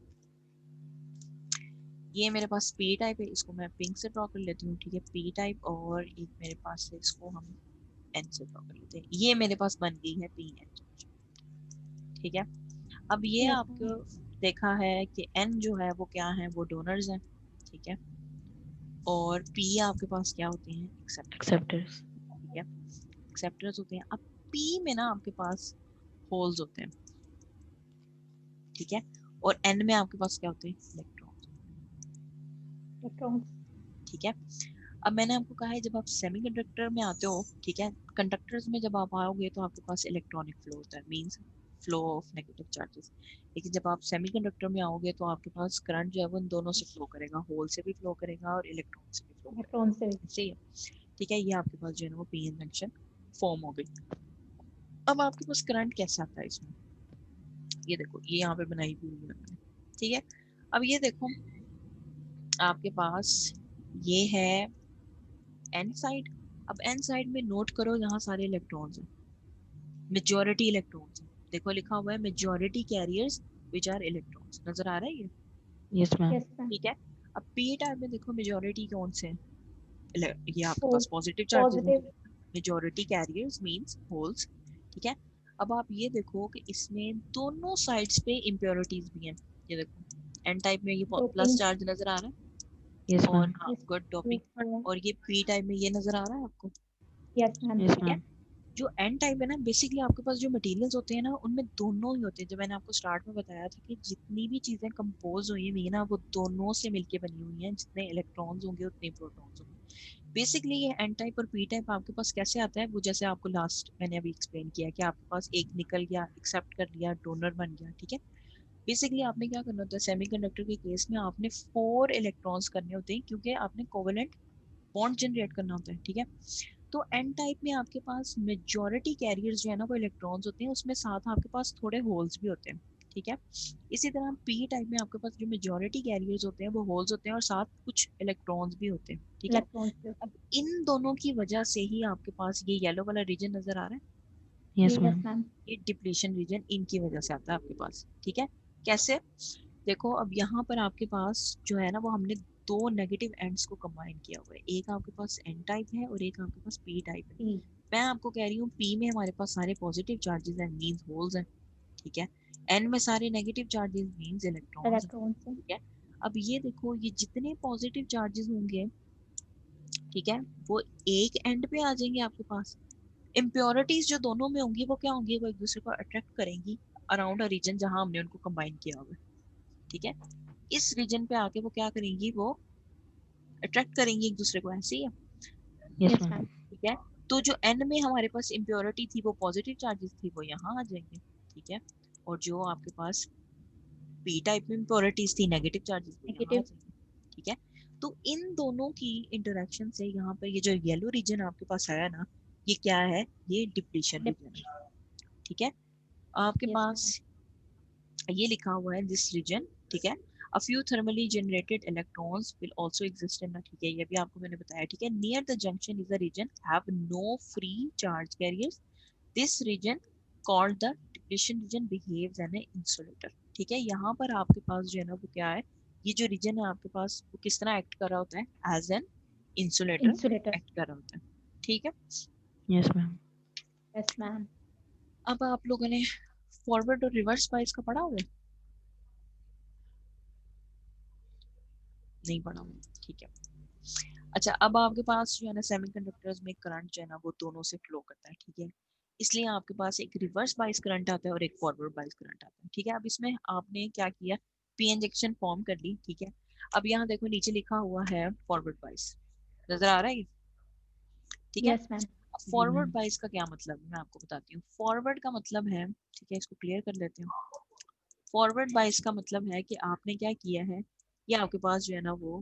ये मेरे पास पी टाइप है, इसको मैं पिंक से ड्रॉ कर लेती हूँ, ठीक है, पी टाइप, और एक मेरे पास है, इसको हम एन से ड्रॉ कर लेते हैं। ये मेरे पास बन गई है पी एन जंक्शन, ठीक है। अब ये यस मैम। आपको देखा है कि एन जो है वो क्या है, वो डोनर्स हैं, ठीक है, और पी आपके पास क्या होते हैं, एक्सेप्टर्स, एक्सेप्टर्स। ठीक है, एक्सेप्टर्स होते हैं। अब पी में ना आपके पास होल्स होते हैं, ठीक है, और एन में आपके पास क्या होते हैं, इलेक्ट्रॉन्स, इलेक्ट्रॉन्स। ठीक है। अब मैंने आपको कहा है जब आप सेमीकंडक्टर में आते हो, ठीक है, कंडक्टर्स में जब आप आओगे तो आपके पास इलेक्ट्रॉनिक फ्लो होता है, means flow of negative charges. लेकिन जब आप सेमीकंडक्टर में आओगे तो आपके पास करंट जो है वो इन दोनों से फ्लो करेगा, होल से भी फ्लो करेगा और इलेक्ट्रॉन से भी फ्लो इलेक्ट्रॉन से भी। करेगा, सही है, ठीक है। ये आपके पास जो है ना वो पीएन जंक्शन फॉर्म हो गई। अब आपके पास करंट कैसे आता है इसमें, ये देखो ये यहाँ पे बनाई हुई है मैंने, ठीक है। अब ये देखो आपके पास ये है एन साइड। अब एन साइड में नोट करो यहाँ सारे इलेक्ट्रॉन्स हैं, मेजॉरिटी इलेक्ट्रॉन्स हैं, देखो लिखा हुआ है majority carriers which are electrons, नजर आ रहा है ये, यस मैम। Yes ma'am. ठीक है। अब पी टाइप में देखो मेजॉरिटी कौन से हैं, ये आपके होल। पास पॉजिटिव चार्जेस हैं, positive. Majority carriers means holes, ठीक है। अब आप ये देखो कि इसमें दोनों साइड्स पे इम्प्योरिटीज भी हैं, ये देखो एन टाइप में ये प्लस डोपिंग। चार्ज नजर आ रहा है, यस और मैम। हाँ यस। गुड डोपिंग, यस और ये पी टाइप में ये नजर आ रहा है आपको, यस मैम। यस ठीक है। मैम। जो एन टाइप है ना, बेसिकली आपके पास जो मटेरियल्स होते हैं ना उनमें दोनों ही होते हैं, जो मैंने आपको स्टार्ट में बताया था कि जितनी भी चीजें कंपोज हुई है ना वो दोनों से मिलके बनी हुई हैं, जितने इलेक्ट्रॉन्स होंगे उतने प्रोटॉन्स होंगे। बेसिकली ये एन टाइप और पी टाइप आपके पास कैसे आता है, वो जैसे आपको लास्ट मैंने अभी एक्सप्लेन किया कि आपके पास एक निकल गया, एक्सेप्ट कर लिया, डोनर बन गया, ठीक है। बेसिकली आपने क्या करना होता है, सेमीकंडक्टर के केस में आपने 4 इलेक्ट्रॉन्स करने होते हैं, क्योंकि आपने कोवेलेंट बॉन्ड जनरेट करना होता है, ठीक है। तो एन टाइप में आपके पास मेजॉरिटी कैरियर्स जो है ना वो इलेक्ट्रॉन्स होते हैं, उसमें साथ आपके पास थोड़े होल्स भी होते हैं, ठीक है। इसी तरह पी टाइप में आपके पास जो मेजॉरिटी कैरियर्स होते हैं वो होल्स होते हैं और साथ कुछ इलेक्ट्रॉन्स भी होते हैं, ठीक है। इलेक्ट्रॉन्स से। अब इन दोनों की वजह से ही आपके पास ये येलो वाला रीजन नजर आ रहा है, यस यस मैम। मैम। ये डिप्लीशन रीजन इनकी वजह से आता है आपके पास, ठीक है। कैसे, देखो अब यहाँ पर आपके पास जो है ना वो हमने दो नेगेटिव एंड्स को कंबाइन किया हुआ है, एक आपके पास एन टाइप है और एक आपके पास पी टाइप है। पी। मैं आपको कह रही हूँ पी में हमारे पास सारे पॉजिटिव चार्जेस हैं, मींस होल्स हैं, ठीक है। एन में सारे नेगेटिव चार्जेस मींस इलेक्ट्रॉन्स हैं, इलेक्ट्रॉन से। ठीक है। अब ये देखो ये जितने पॉजिटिव चार्जेस होंगे, ठीक है, वो एक एंड पे आ जाएंगे आपके पास, इम्प्योरिटीज जो दोनों में होंगी वो क्या होंगी, वो एक दूसरे को अट्रैक्ट करेंगी अराउंड अ रीजन जहां हमने उनको कंबाइन किया हुआ है, ठीक है। इस रीजन पे आके वो क्या करेंगी, वो अट्रैक्ट करेंगी एक दूसरे को, ऐसे ही है, यस यस मैम। मैम। ठीक है। तो जो एन में हमारे पास इम्प्योरिटी थी वो पॉजिटिव चार्जेस थी, वो यहाँ आ जाएंगे, ठीक है। और जो आपके पास पी टाइप में इम्प्योरिटीज थी नेगेटिव चार्जेस, वो यहाँ आ नेगेटिव। जाएंगे, ठीक है। तो इन दोनों की इंटरेक्शन से यहाँ पे ये जो येलो रीजन आपके पास आया ना, ये क्या है, ये डिप्लीशन रीजन है, ठीक है। आपके यस पास मैम। ये लिखा हुआ है दिस रीजन, ठीक है। A few thermally generated electrons will also exist in, ठीक है, ये भी आपको मैंने बताया, ठीक है। Near the junction is a region have no free charge carriers. This region called the depletion region behaves as an insulator, ठीक है। यहाँ पर आपके पास जो है ना वो क्या है, ये जो रीजन है आपके पास वो किस तरह एक्ट कर रहा होता है, as an insulator insulator. Act कर रहा होता है, ठीक है। Yes ma'am. Yes ma'am. अब आप लोगों ने फॉरवर्ड और रिवर्स बाइस का पढ़ा हुआ है? नहीं पढ़ा हुआ, ठीक है। अच्छा, अब आपके पास जो है ना सेमीकंडक्टर्स में करंट जो है ना वो दोनों से फ्लो करता है, ठीक है। इसलिए आपके पास एक रिवर्स बाइस करंट आता है और एक फॉरवर्ड बाइस करंट आता है, ठीक है। अब इसमें आपने क्या किया, पी इंजेक्शन फॉर्म कर ली, ठीक है। अब यहाँ देखो नीचे लिखा हुआ है फॉरवर्ड बाइस, नजर आ रहा है, ठीक है। Yes ma'am. जी फॉरवर्ड मैम। बाइस का क्या मतलब है मैं आपको बताती हूँ। फॉरवर्ड का मतलब है, ठीक है, इसको क्लियर कर लेते हैं। फॉरवर्ड बाइस का मतलब है कि आपने क्या किया है, ये आपके पास जो है ना वो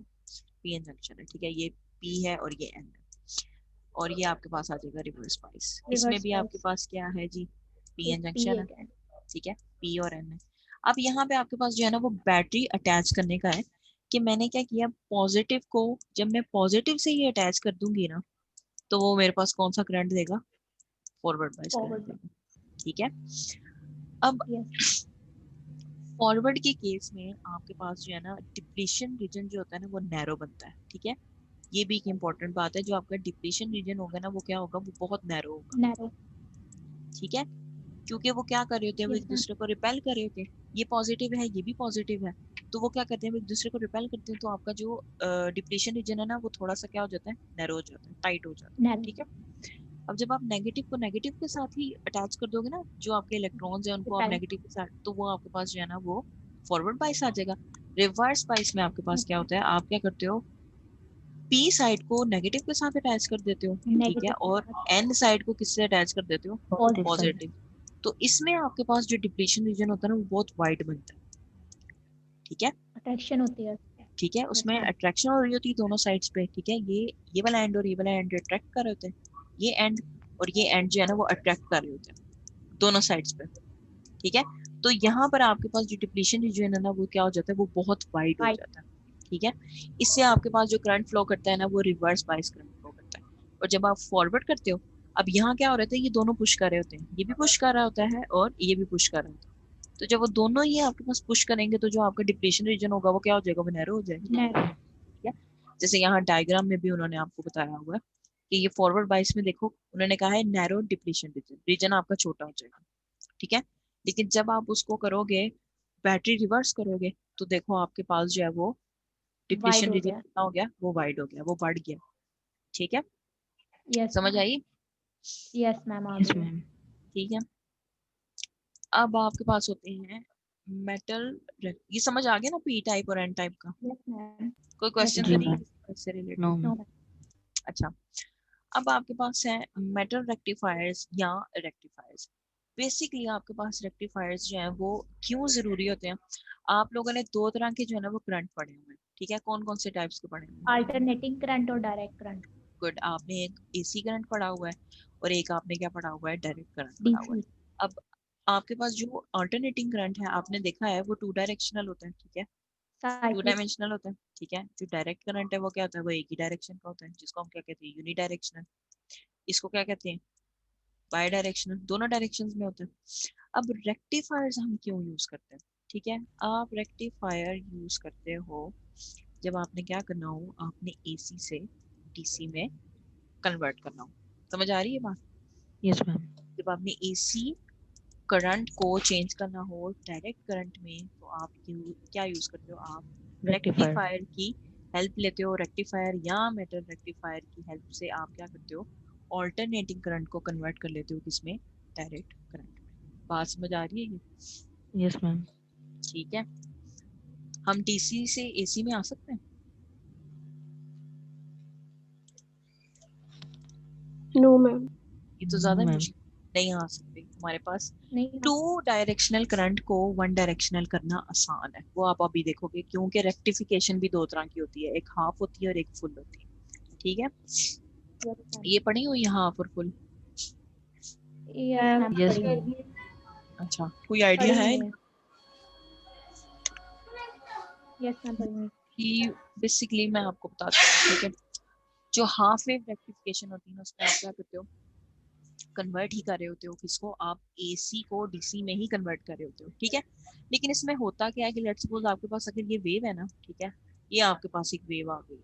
पी एन जंक्शन है, ठीक है, ये पी है और ये एन है, और ये आपके पास आ जाएगा रिवर्स बाइस। इसमें रिवर्स भी आपके बाइस। पास क्या है जी, पी एक एन पी जंक्शन है, एक एन। ठीक है, पी और एन है। अब यहाँ पे आपके पास जो है ना वो बैटरी अटैच करने का है, कि मैंने क्या किया, पॉजिटिव को जब मैं पॉजिटिव से ही अटैच कर दूंगी ना, तो वो मेरे पास कौन सा करंट देगा, फॉरवर्ड बाइस करंट फॉरवर्ड। देगा, ठीक है। अब यस। फॉरवर्ड के केस में आपके पास जो है ना डिप्लीशन रीजन जो होता है ना वो नैरो बनता है, ठीक है। ये भी एक इम्पॉर्टेंट बात है, जो आपका डिप्लीशन रीजन होगा ना वो क्या होगा, वो बहुत नैरो होगा, नैरो। ठीक है। क्योंकि वो क्या कर रहे होते हैं, वो यस एक मैम। दूसरे को रिपेल कर रहे होते हैं, ये पॉजिटिव है ये भी पॉजिटिव है, तो वो क्या करते हैं, वो एक दूसरे को रिपेल करते हैं, तो आपका जो डिप्लीशन रीजन है ना वो थोड़ा सा क्या हो जाता है, नैरो हो जाता है, टाइट हो जाता है, नैरो। ठीक है। अब जब आप नेगेटिव को नेगेटिव के साथ ही अटैच कर दोगे ना, जो आपके इलेक्ट्रॉन्स हैं उनको आप रिपेल। नेगेटिव के साथ, तो वो आपके पास जो है ना वो फॉरवर्ड बाइस आ जाएगा। रिवर्स बाइस में आपके पास यस क्या मैम। होता है, आप क्या करते हो, पी साइड को नेगेटिव के साथ अटैच कर देते हो, ठीक है, नेगेटिव के और साथ। एन साइड को किससे अटैच कर देते हो, पॉजिटिव साइड। पॉजिटिव। पॉजिटिव। तो इसमें आपके पास जो डिप्लीशन रीजन होता है ना वो बहुत वाइड बनता है, ठीक है, अट्रैक्शन होती है। ठीक है। यस उसमें मैम। अट्रैक्शन हो रही होती है दोनों साइड्स पे, ठीक है, ये वाला एंड और ये वाला एंड अट्रैक्ट कर रहे होते हैं, ये एंड और ये एंड जो है ना वो अट्रैक्ट कर रहे होते हैं दोनों साइड्स पे, ठीक है। तो यहाँ पर आपके पास जो डिप्लीशन रीजन है ना वो क्या हो जाता है, वो बहुत वाइड हो वाइट। जाता है, ठीक है। इससे आपके पास जो करंट फ्लो करता है ना वो रिवर्स बाइस करंट फ्लो करता है। और जब आप फॉरवर्ड करते हो, अब यहाँ क्या हो रहा है, ये दोनों पुश कर रहे होते हैं, ये भी पुश कर रहा होता है और ये भी पुश कर रहा होता है, तो जब वो दोनों ही आपके पास पुश करेंगे तो जो आपका डिप्लीशन रीजन होगा वो क्या हो जाएगा, वो नैरो हो जाएगा, नैरो। ठीक है। जैसे यहाँ डायग्राम में भी उन्होंने आपको बताया हुआ है कि ये फॉरवर्ड बाइस में देखो उन्होंने कहा है नैरो डिप्लीशन रीजन, रीजन आपका छोटा हो जाएगा, ठीक है। लेकिन जब आप उसको करोगे, बैटरी रिवर्स करोगे, तो देखो आपके पास जो है वो वाइड डिप्लीशन हो रीजन गया। कितना हो गया, वो वाइड हो गया, वो बढ़ गया, ठीक है। यस समझ मैम। आई, यस मैम आ यस गई है। मैम। ठीक है। अब आपके पास होते हैं मेटल, ये समझ आ गया ना पी टाइप और एन टाइप का, यस मैम। कोई यस क्वेश्चन जी तो मैम। नहीं मैम। है इससे no related. No ma'am. Ma'am. अच्छा, अब आपके पास है मेटल रेक्टिफायर्स या रेक्टिफायर्स। बेसिकली आपके पास रेक्टिफायर्स जो हैं वो क्यों जरूरी होते हैं, आप लोगों ने दो तरह के जो है ना वो करंट पढ़े हुए हैं, ठीक है। कौन कौन से टाइप्स के पढ़े हुए हैं, अल्टरनेटिंग करंट और डायरेक्ट करंट। गुड, आपने एक एसी करंट पढ़ा हुआ है और एक आपने क्या पढ़ा हुआ है, डायरेक्ट करंट पढ़ा हुआ है। डीसी। अब आपके पास जो अल्टरनेटिंग करंट है आपने देखा है वो टू डायरेक्शनल होता है, ठीक है, टू साइक्लिक। डायमेंशनल होता है, ठीक है। जो डायरेक्ट करंट है वो क्या होता है, वो एक ही डायरेक्शन का होता है, जिसको हम क्या कहते हैं, यूनी डायरेक्शनल। इसको क्या कहते हैं, बाई डायरेक्शनल, दोनों डायरेक्शंस में होते हैं। अब रेक्टिफायर्स हम क्यों यूज करते हैं, ठीक है। आप रेक्टिफायर यूज करते हो जब आपने क्या करना हो, आपने एसी से डीसी में कन्वर्ट करना हो, समझ आ रही है बात। Yes ma'am. जब आपने एसी करंट को चेंज करना हो डायरेक्ट करंट में, तो आप क्या यूज करते हो, आप रेक्टिफायर। रेक्टिफायर की हेल्प लेते हो, रेक्टिफायर या मेटल रेक्टिफायर की हेल्प से आप क्या करते हो, ऑल्टरनेटिंग करंट को कन्वर्ट कर लेते हो किसमें, डायरेक्ट करंट में। बात समझ आ रही है ये? Yes ma'am. ठीक है, हम डीसी से एसी में आ सकते हैं? No ma'am. ये तो नो ज्यादा मैम। मुश्किल, नहीं आ सकते। हमारे पास नहीं टू डायरेक्शनल करंट को वन डायरेक्शनल करना आसान है, वो आप अभी देखोगे, क्योंकि रेक्टिफिकेशन भी दो तरह की होती है, एक हाफ होती है और एक फुल होती है। ठीक है, ये पढ़ी हुई है हाफ और फुल? यस मैम यस पढ़ी मैम। है। अच्छा, कोई आइडिया पढ़ी है है। यस मैम पढ़ी है। कि बेसिकली मैं आपको बताती हूँ। ठीक है, जो हाफ वेव रेक्टिफिकेशन होती है ना, उसमें आप क्या करते हो, कन्वर्ट ही कर रहे होते हो किसको, आप एसी को डीसी में ही कन्वर्ट कर रहे होते हो। ठीक है, लेकिन इसमें होता क्या है कि लेट्स सपोज आपके पास अगर ये वेव है ना, ठीक है, ये आपके पास एक वेव आ गई,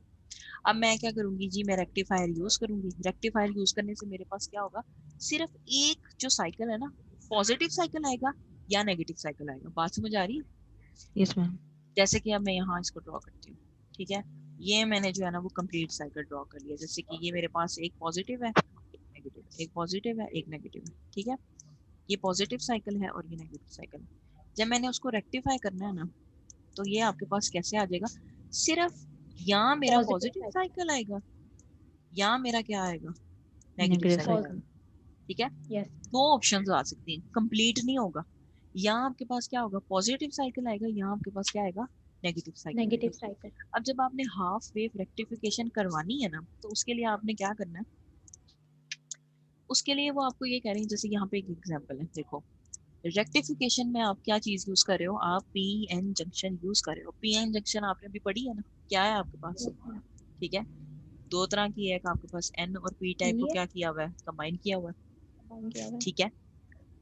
अब मैं क्या करूंगी जी, मैं रेक्टिफायर यूज करूंगी। रेक्टिफायर यूज करने से मेरे पास क्या होगा, सिर्फ एक जो साइकिल है ना, पॉजिटिव साइकिल आएगा या नेगेटिव साइकिल आएगा। बात समझ आ रही है? Yes ma'am. जैसे कि अब मैं यहाँ इसको ड्रॉ करती हूँ। ठीक है, ये मैंने जो है ना वो कंप्लीट साइकिल ड्रॉ कर लिया। जैसे कि ये मेरे पास एक पॉजिटिव है, एक नेगेटिव, एक पॉजिटिव है, एक नेगेटिव है। ठीक है, ये पॉजिटिव साइकिल है और ये नेगेटिव साइकिल है। जब मैंने उसको रेक्टिफाई करना है ना, तो ये आपके पास कैसे आ जाएगा, सिर्फ यहाँ मेरा पॉजिटिव साइकिल आएगा, यहाँ मेरा क्या आएगा, नेगेटिव नेगेटिव साइकिल। साइकिल। ठीक है, यस दो ऑप्शंस आ सकती हैं, कंप्लीट नहीं होगा। यहाँ आपके पास क्या होगा, पॉजिटिव साइकिल आएगा, यहाँ आपके पास क्या आएगा, नेगेटिव साइकिल नेगेटिव आएगा। साइकिल। अब जब आपने हाफ वेव रेक्टिफिकेशन करवानी है ना, तो उसके लिए आपने क्या करना है, उसके लिए वो आपको ये कह रही है, जैसे यहाँ पे एक एग्जांपल है, देखो रेक्टिफिकेशन में आप क्या चीज यूज कर रहे हो, आप पी एन जंक्शन यूज कर रहे हो। पी एन जंक्शन आपने अभी पढ़ी है ना, क्या है आपके पास? ठीक है, दो तरह की है, एक आपके पास एन और पी टाइप को क्या किया हुआ है, कंबाइन किया हुआ है। ठीक है,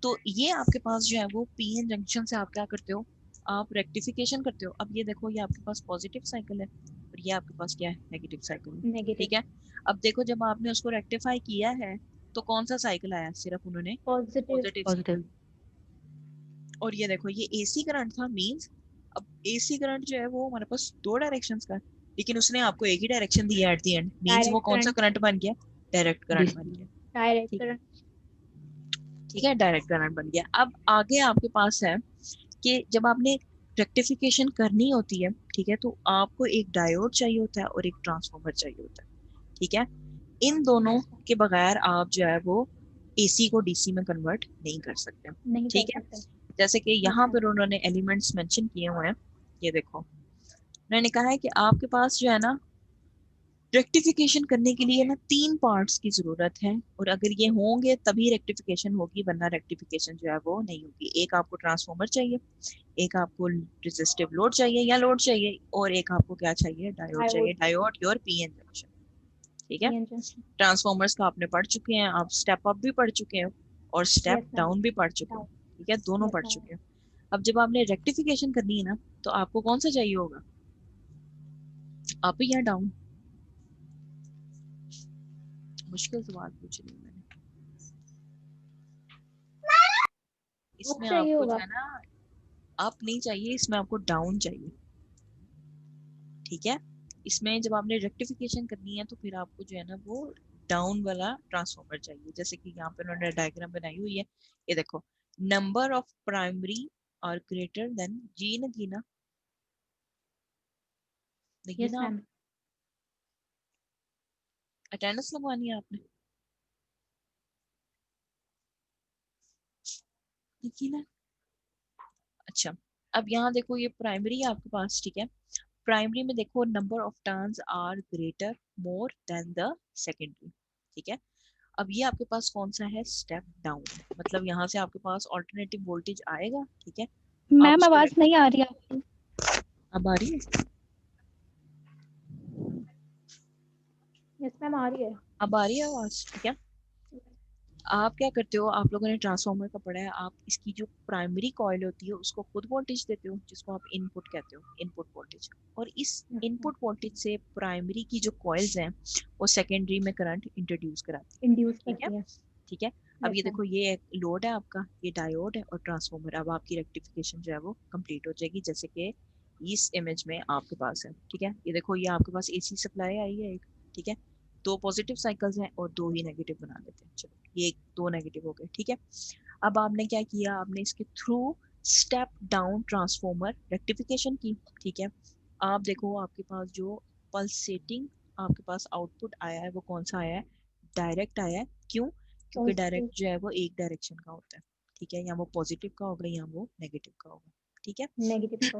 तो ये आपके पास जो है वो पी एन जंक्शन से आप क्या करते हो, आप रेक्टिफिकेशन करते हो। अब ये देखो, ये आपके पास पॉजिटिव साइकिल है और ये आपके पास क्या है, नेगेटिव साइकिल है। नेगेटिव ठीक है, अब देखो जब आपने उसको रेक्टिफाई किया है तो कौन सा साइकिल आया, सिर्फ उन्होंने पॉजिटिव। पॉजिटिव। पॉजिटिव। और ये देखो, ये एसी करंट था, मींस अब एसी करंट जो है वो हमारे पास दो डायरेक्शंस का है, लेकिन उसने आपको एक ही डायरेक्शन दी है एट द एंड, मींस वो कौन सा करंट बन गया, डायरेक्ट करंट बन गया। डायरेक्ट ठीक करंट। ठीक है, डायरेक्ट करंट बन गया। अब आगे आपके पास है कि जब आपने रेक्टिफिकेशन करनी होती है, ठीक है, तो आपको एक डायोड चाहिए होता है और एक ट्रांसफार्मर चाहिए होता है। ठीक है, इन दोनों के बगैर आप जो है वो एसी को डीसी में कन्वर्ट नहीं कर सकते। नहीं ठीक कर है, सकते। जैसे कि यहाँ पर उन्होंने एलिमेंट्स मेंशन किए हुए हैं, ये देखो उन्होंने कहा है कि आपके पास जो है ना रेक्टिफिकेशन करने के लिए ना तीन पार्ट्स की जरूरत है, और अगर ये होंगे तभी रेक्टिफिकेशन होगी, वरना रेक्टिफिकेशन जो है वो नहीं होगी। एक आपको ट्रांसफार्मर चाहिए, एक आपको रेजिस्टिव लोड चाहिए या लोड चाहिए, और एक आपको क्या चाहिए, डायोड चाहिए। Diode your PN junction. ठीक है, ट्रांसफार्मर्स का आपने पढ़ चुके हैं, आप स्टेप अप भी पढ़ चुके हैं और स्टेप डाउन भी पढ़ चुके हैं। ठीक है, दोनों पढ़ चुके हैं। अब जब आपने रेक्टिफिकेशन करनी है ना, तो आपको कौन सा चाहिए होगा, अप या डाउन? मुश्किल सवाल पूछ रही हूँ मैंने। इसमें आपको जो है ना अप नहीं चाहिए, इसमें आपको डाउन चाहिए। ठीक है, इसमें जब आपने रेक्टिफिकेशन करनी है तो फिर आपको जो है ना वो डाउन वाला ट्रांसफार्मर चाहिए। जैसे कि यहाँ पे उन्होंने डायग्राम बनाई हुई है, ये देखो, नंबर ऑफ प्राइमरी और ग्रेटर देन जी न की ना, देखिए ना, अटेंडेंस लगवानी है आपने, देखिए ना। अच्छा, अब यहाँ देखो, ये प्राइमरी है आपके पास। ठीक है, प्राइमरी में देखो number of turns are greater more than the secondary. ठीक है, अब ये आपके पास कौन सा है, स्टेप डाउन, मतलब यहाँ से आपके पास ऑल्टरनेटिव वोल्टेज आएगा। ठीक है, मैम आवाज नहीं आ रही आपकी। अब आ रही है? यस मैम आ रही है। अब आ रही है आवाज? ठीक है, आप क्या करते हो, आप लोगों ने ट्रांसफार्मर का पढ़ा है, आप इसकी जो प्राइमरी कॉइल होती है उसको खुद वोल्टेज देते हो, जिसको आप इनपुट कहते हो, इनपुट वोल्टेज। और इस इनपुट वोल्टेज से प्राइमरी की जो कॉइल्स हैं वो सेकेंडरी में करंट इंट्रोड्यूस कराती है। ठीक है, ठीक है, अब ये देखो, ये लोड है आपका, ये डायोड है और ट्रांसफार्मर। अब आपकी रेक्टिफिकेशन जो है वो कंप्लीट हो जाएगी, जैसे कि इस इमेज में आपके पास है। ठीक है, ये देखो, ये आपके पास एसी सप्लाई आई है एक। ठीक है, दो पॉजिटिव साइकिल्स हैं और दो ही नेगेटिव बना लेते हैं। चलो ये दो नेगेटिव हो गए, ठीक है। अब आपने क्या किया, आपने इसके through step down transformer rectification की, ठीक है। आप देखो आपके पास जो पल्सेटिंग आपके पास आउटपुट आया है वो कौन सा आया है, डायरेक्ट आया है। क्यों? क्योंकि डायरेक्ट जो है वो एक डायरेक्शन का होता है, ठीक है, या वो पॉजिटिव का होगा या वो नेगेटिव का होगा, ठीक है। नेगेटिव का।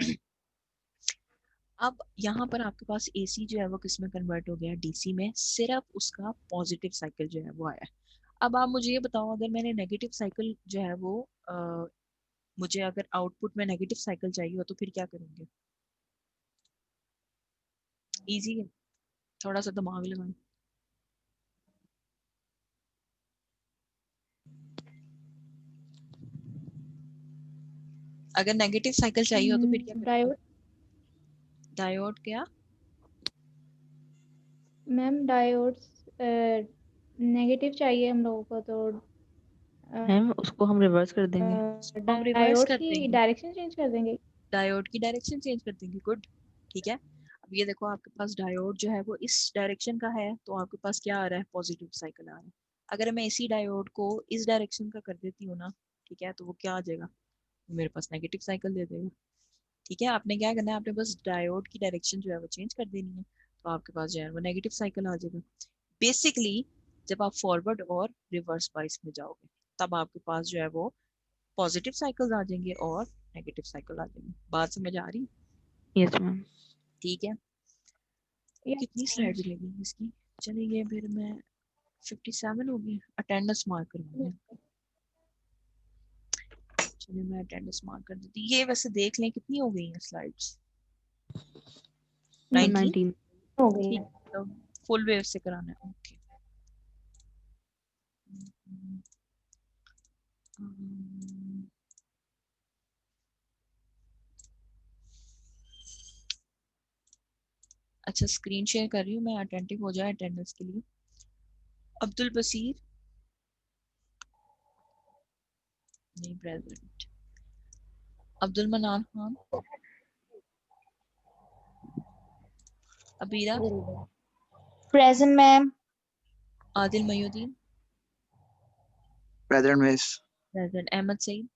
अब यहाँ पर आपके पास एसी जो है वो किस में कन्वर्ट हो गया, डीसी में, सिर्फ उसका पॉजिटिव साइकिल जो है वो आया है। अब आप मुझे ये बताओ, अगर मैंने नेगेटिव साइकिल जो है वो मुझे अगर आउटपुट में नेगेटिव साइकिल चाहिए हो तो फिर क्या करेंगे? इजी है, थोड़ा सा दिमाग लगाएं। अगर नेगेटिव साइकिल चाहिए हो तो फिर क्या करेंगे? डायोड। डायोड क्या? मैम डायोड्स नेगेटिव चाहिए हम लोगों को, तो मैम उसको हम रिवर्स कर देंगे। हम रिवर्स डायोड्स कर की देंगे, डायरेक्शन चेंज कर देंगे। डायोड की डायरेक्शन चेंज कर देंगे, गुड, ठीक है। अब ये देखो आपके पास डायोड जो है वो इस डायरेक्शन का है, तो आपके पास क्या आ रहा है, पॉजिटिव साइकिल आ रहा है। अगर मैं इसी डायोड को इस डायरेक्शन का कर देती हूँ ना, ठीक है, तो वो क्या आ जाएगा, मेरे पास नेगेटिव साइकिल दे देगा, ठीक है। आपने क्या करना है, आपने बस डायोड की डायरेक्शन जो है वो चेंज कर देनी है, तो आपके पास जो है वो नेगेटिव साइकिल आ जाएगा। बेसिकली जब आप फॉरवर्ड और रिवर्स बाइस में जाओगे तब आपके पास जो है वो पॉजिटिव साइकिल्स आ जाएंगे और नेगेटिव साइकिल आ जाएंगे। बात समझ आ रही? Yes ma'am. ठीक है। कितनी स्लाइड्स लगेंगी इसकी? चलिए फिर मैं 57 हो गई, अटेंडेंस मार्क करवानी है। चलिए मैं अटेंडेंस मार्क कर देती, ये वैसे देख लें कितनी हो गई हैं स्लाइड्स, 19 19 हो गई ठीक, है। तो फुल वेव से कराना है, ओके। अच्छा स्क्रीन शेयर कर रही हूँ मैं, अटेंटिव हो जाए अटेंडेंस के लिए। अब्दुल बसीर नहीं present. Abdul Manan Khan, Abira, present ma'am. Adil Mayuddin present miss. Present, Ahmad Saeed,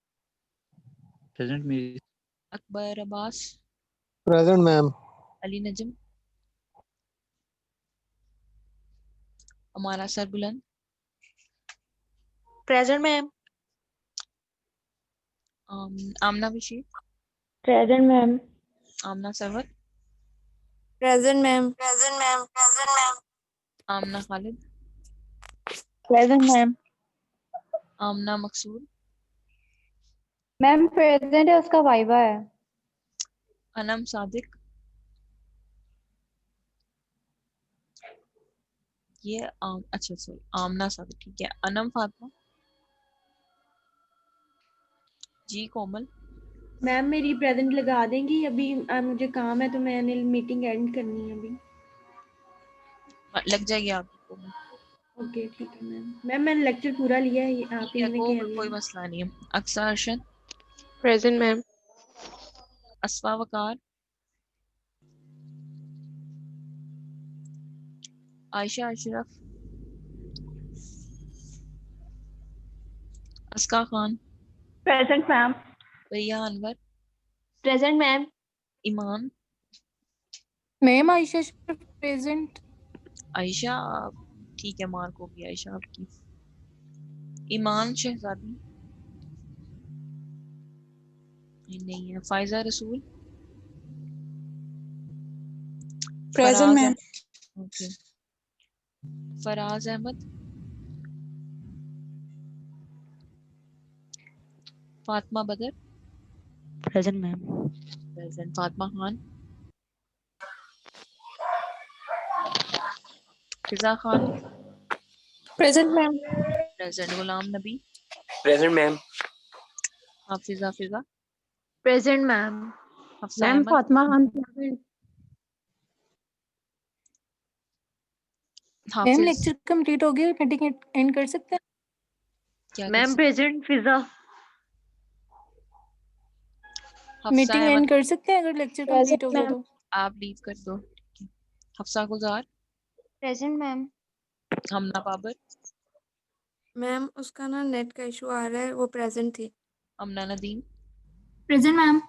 present miss. Akbar Abbas, present ma'am. Ali Najam, हमारा Sarbuland, present ma'am. Amna Bashir, present ma'am. Amna Sarwar, present ma'am. Present ma'am. Present ma'am. Amna Khalid, present ma'am. Amna Maqsood, ma'am present है, उसका वाइवा है। अनम सादिक, ये अच्छा सॉरी आमना सादिक, ठीक है। अनम फातिमा, जी कोमल, मैम मेरी प्रेजेंट लगा देंगी अभी, मुझे काम है तो मैंने मीटिंग एंड करनी है अभी। लग जाएगी आपकी कोमल, ओके ठीक है मैम। मैम मैंने लेक्चर पूरा लिया है, आप ठीक है, ही ने कह कोई दिया। मसला नहीं है। Aqsa Arshad, present ma'am. Asfa Waqar, Ayesha Ashraf, Aska Khan, present ma'am. Riya Anwar, present ma'am. Iman, ma'am Ayesha present. Ayesha, ठीक है मार्क होगी आयशा आपकी। ईमान शहजादी नहीं है। Faiza Rasool, present ma'am. Okay. Faraz Ahmad, Fatima Badar, present ma'am. Present. Fatima Khan, Fiza Khan, present ma'am. Present. Ghulam Nabi, present ma'am. Hafiza Fiza, present ma'am. Hafsa ma'am Ahmad, Fatima Khan present। Ma'am हाफिज लेक्चर कंप्लीट हो गया, मीटिंग एंड कर सकते हैं? क्या कर मैम सकते? Present Fiza. Hafsa meeting and Ahmed, कर सकते हैं अगर लेक्चर कंप्लीट हो प्रेजेंट गया मैम। तो? आप लीव कर दो, ठीक है। Hafsa Guzar, present ma'am. Hamna Babar, ma'am उसका ना नेट का इशू आ रहा है, वो प्रेजेंट थी। Amna Nadeem, present ma'am.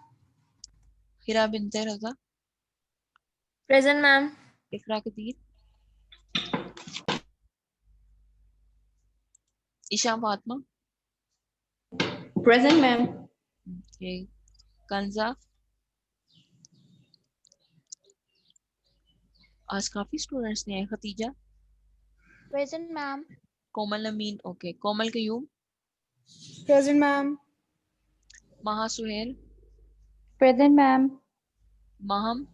Hira Binte Raza, present ma'am. Iqra Qadeer, Esha Fatima, present ma'am. ये कंजा, आज काफी स्टूडेंट्स ने आए, Khadija, present ma'am. Komal Amin, okay, Komal Qayyum, present ma'am. Maha Suhail, present ma'am. Maham,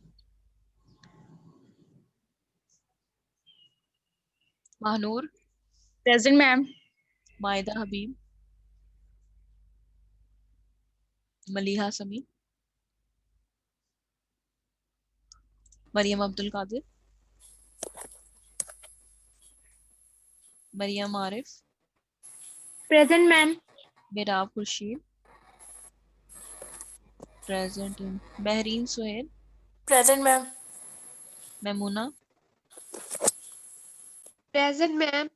Mahnoor, present ma'am. Maida Habib, Maliha Sami, Maryam Abdul Qadir, Maryam Arif, present ma'am. Mirab Khurshid, present, Mehreen Suhail, present ma'am. Maimuna, present ma'am.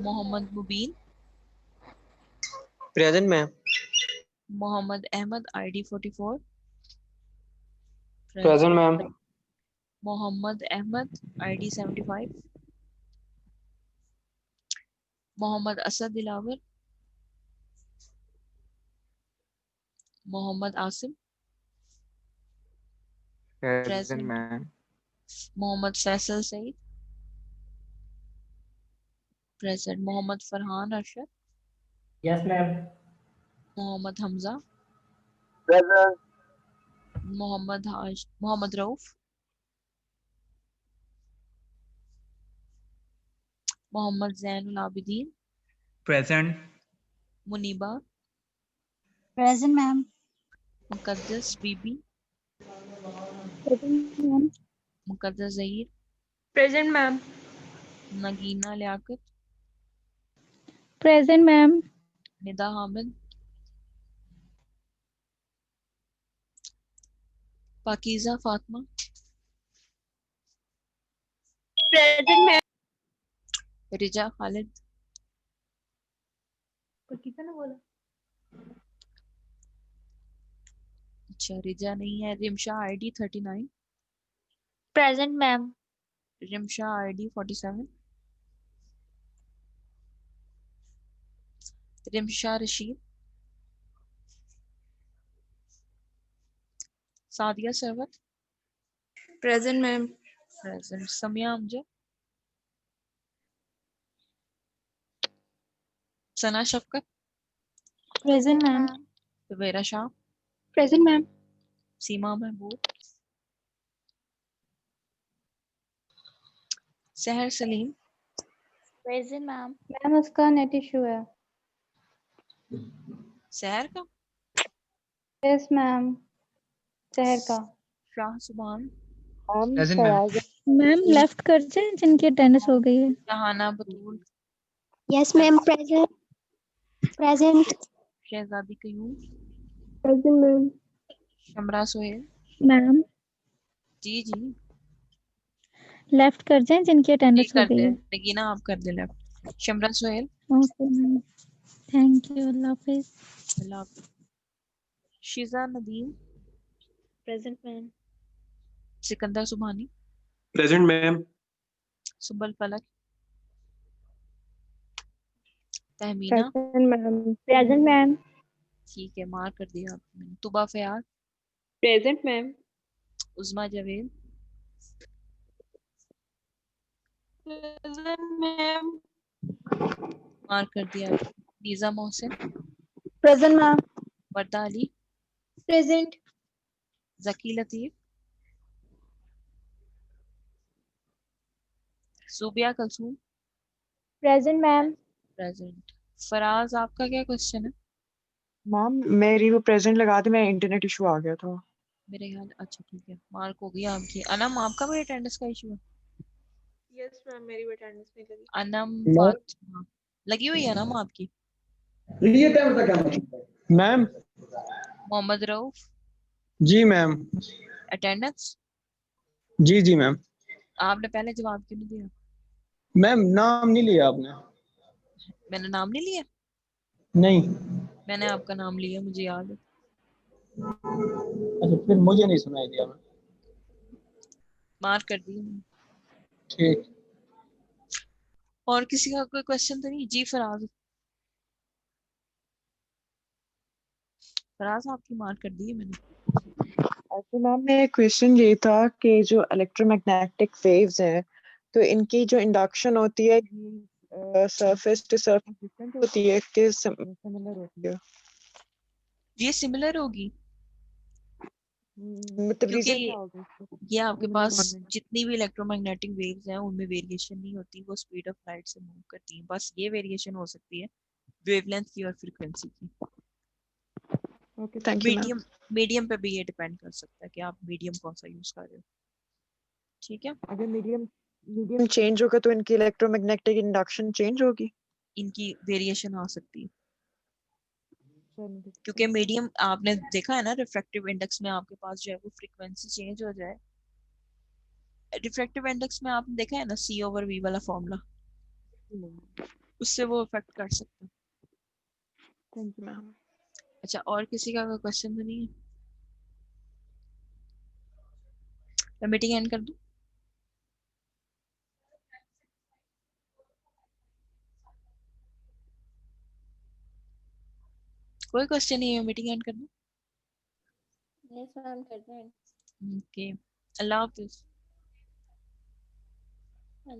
Mohammad Mubeen, present ma'am. Mohammad Ahmad ID 44, present ma'am. Mohammad Ahmad ID 75, Mohammad Asad Dilawar, Mohammad Asim, present present, ma'am. Mohammad Faisal Saeed, present, Mohammad Farhan Arshad, yes ma'am. Mohammad Hamza, present. Mohammad Rauf, Mohammad Zainul Abideen, present. Muniba, present ma'am. Muqaddas Bibi, present ma'am. Muqaddas Zaheer, present ma'am. Nagina Liaquat, present ma'am. Nida Hamid, Pakeeza Fatima, present ma'am. Riza Khalid, कितना ना बोला। अच्छा रिजा नहीं है, Rimsha ID 39, present ma'am. Rimsha ID 47, Rimsha Rasheed, Sadia Sarwat, present ma'am. Present, Samia Amjad, Sana Shafqat, present ma'am. Zubaira Shah, present ma'am. Seema Mehboob, Sehar Saleem, present ma'am. Ma'am उसका net issue है। सहर का, yes ma'am. शहर का। शाह सुभान, प्रेजेंट मैम। मैम लेफ्ट कर जाए जिनकी अटेंडेंस हो गई है। Shahana Batool, yes ma'am. Present. Present. Shahzadi Qayyum, present ma'am. Shamra Sohail, ma'am जी जी लेफ्ट कर जाए जिनकी जी अटेंडेंस हो कर गई दे, है। नगीना आप कर दे left, Shamra Sohail, okay ma'am. Thank you. अल्लाह हाफिज। अल्लाह हाफिज। Shiza Nadeem, present ma'am. Sikandar Subhani, present ma'am. Subal Falak, Tahmina, present ma'am. Present ma'am. ठीक है मार कर दिया आपने, Tuba Fayyaz, present ma'am. Uzma Javed, present ma'am. Mark कर दिया, Niza Mohsin, present ma'am. Warda Ali, present. Zaki Latif, Subia Kulsoom, present ma'am. Present. Faraz आपका क्या क्वेश्चन है? मैम मेरी वो प्रेजेंट लगा दी, मैं इंटरनेट इशू आ गया था। मेरे ख्याल, अच्छा ठीक है मार्क हो गई आपकी। अनम आपका भी अटेंडेंस का इशू है? यस मैम, मेरी भी अटेंडेंस नहीं लगी। अनम फातिमा लगी हुई है अनम आपकी? मैम। मोहम्मद रऊफ जी मैम। अटेंडेंस? जी जी मैम। आपने पहले जवाब क्यों नहीं दिया? मैम नाम नहीं लिया आपने? मैंने नाम नहीं लिया? नहीं। मैंने आपका नाम लिया, मुझे याद है। अच्छा, फिर मुझे नहीं सुनाई दिया। मार्क कर दिया मैंने। ठीक। और किसी का कोई क्वेश्चन तो नहीं? जी फराज, फराज आपकी मार्क कर दी है मैंने। तो मैम मेरा क्वेश्चन ये था कि जो इलेक्ट्रोमैग्नेटिक वेव्स हैं तो इनकी जो इंडक्शन होती है सरफेस टू सरफेस डिफरेंट होती है कि सिमिलर होती है? ये सिमिलर होगी मतलब क्योंकि रीजन क्या होगा इसका? ये आपके Minimum पास environment. जितनी भी इलेक्ट्रोमैग्नेटिक वेव्स हैं उनमें वेरिएशन नहीं होती, वो स्पीड ऑफ लाइट से मूव करती हैं। बस ये वेरिएशन हो सकती है वेवलेंथ की और फ्रीक्वेंसी की। Okay, thank you ma'am. Medium medium पे भी ये डिपेंड कर सकता है कि आप मीडियम कौन सा यूज कर रहे हो। ठीक है, अगर मीडियम मीडियम चेंज होगा तो इनकी इलेक्ट्रोमैग्नेटिक इंडक्शन चेंज होगी? इनकी वेरिएशन आ सकती है क्योंकि थैंक मीडियम आपने देखा है ना, रिफ्रैक्टिव इंडेक्स में आपके पास जो है वो फ्रीक्वेंसी चेंज हो जाए। रिफ्रैक्टिव इंडेक्स में आपने देखा है ना C/V वाला फॉर्मूला, यू उससे वो इफेक्ट कर सकता है। मैम। अच्छा, और किसी का क्वेश्चन तो नहीं है? मैं मीटिंग एंड कर दूं? कोई क्वेश्चन नहीं है, मीटिंग एंड कर दूं? यस मैम, कर दें। ओके, अल्लाह हाफिज। अल्लाह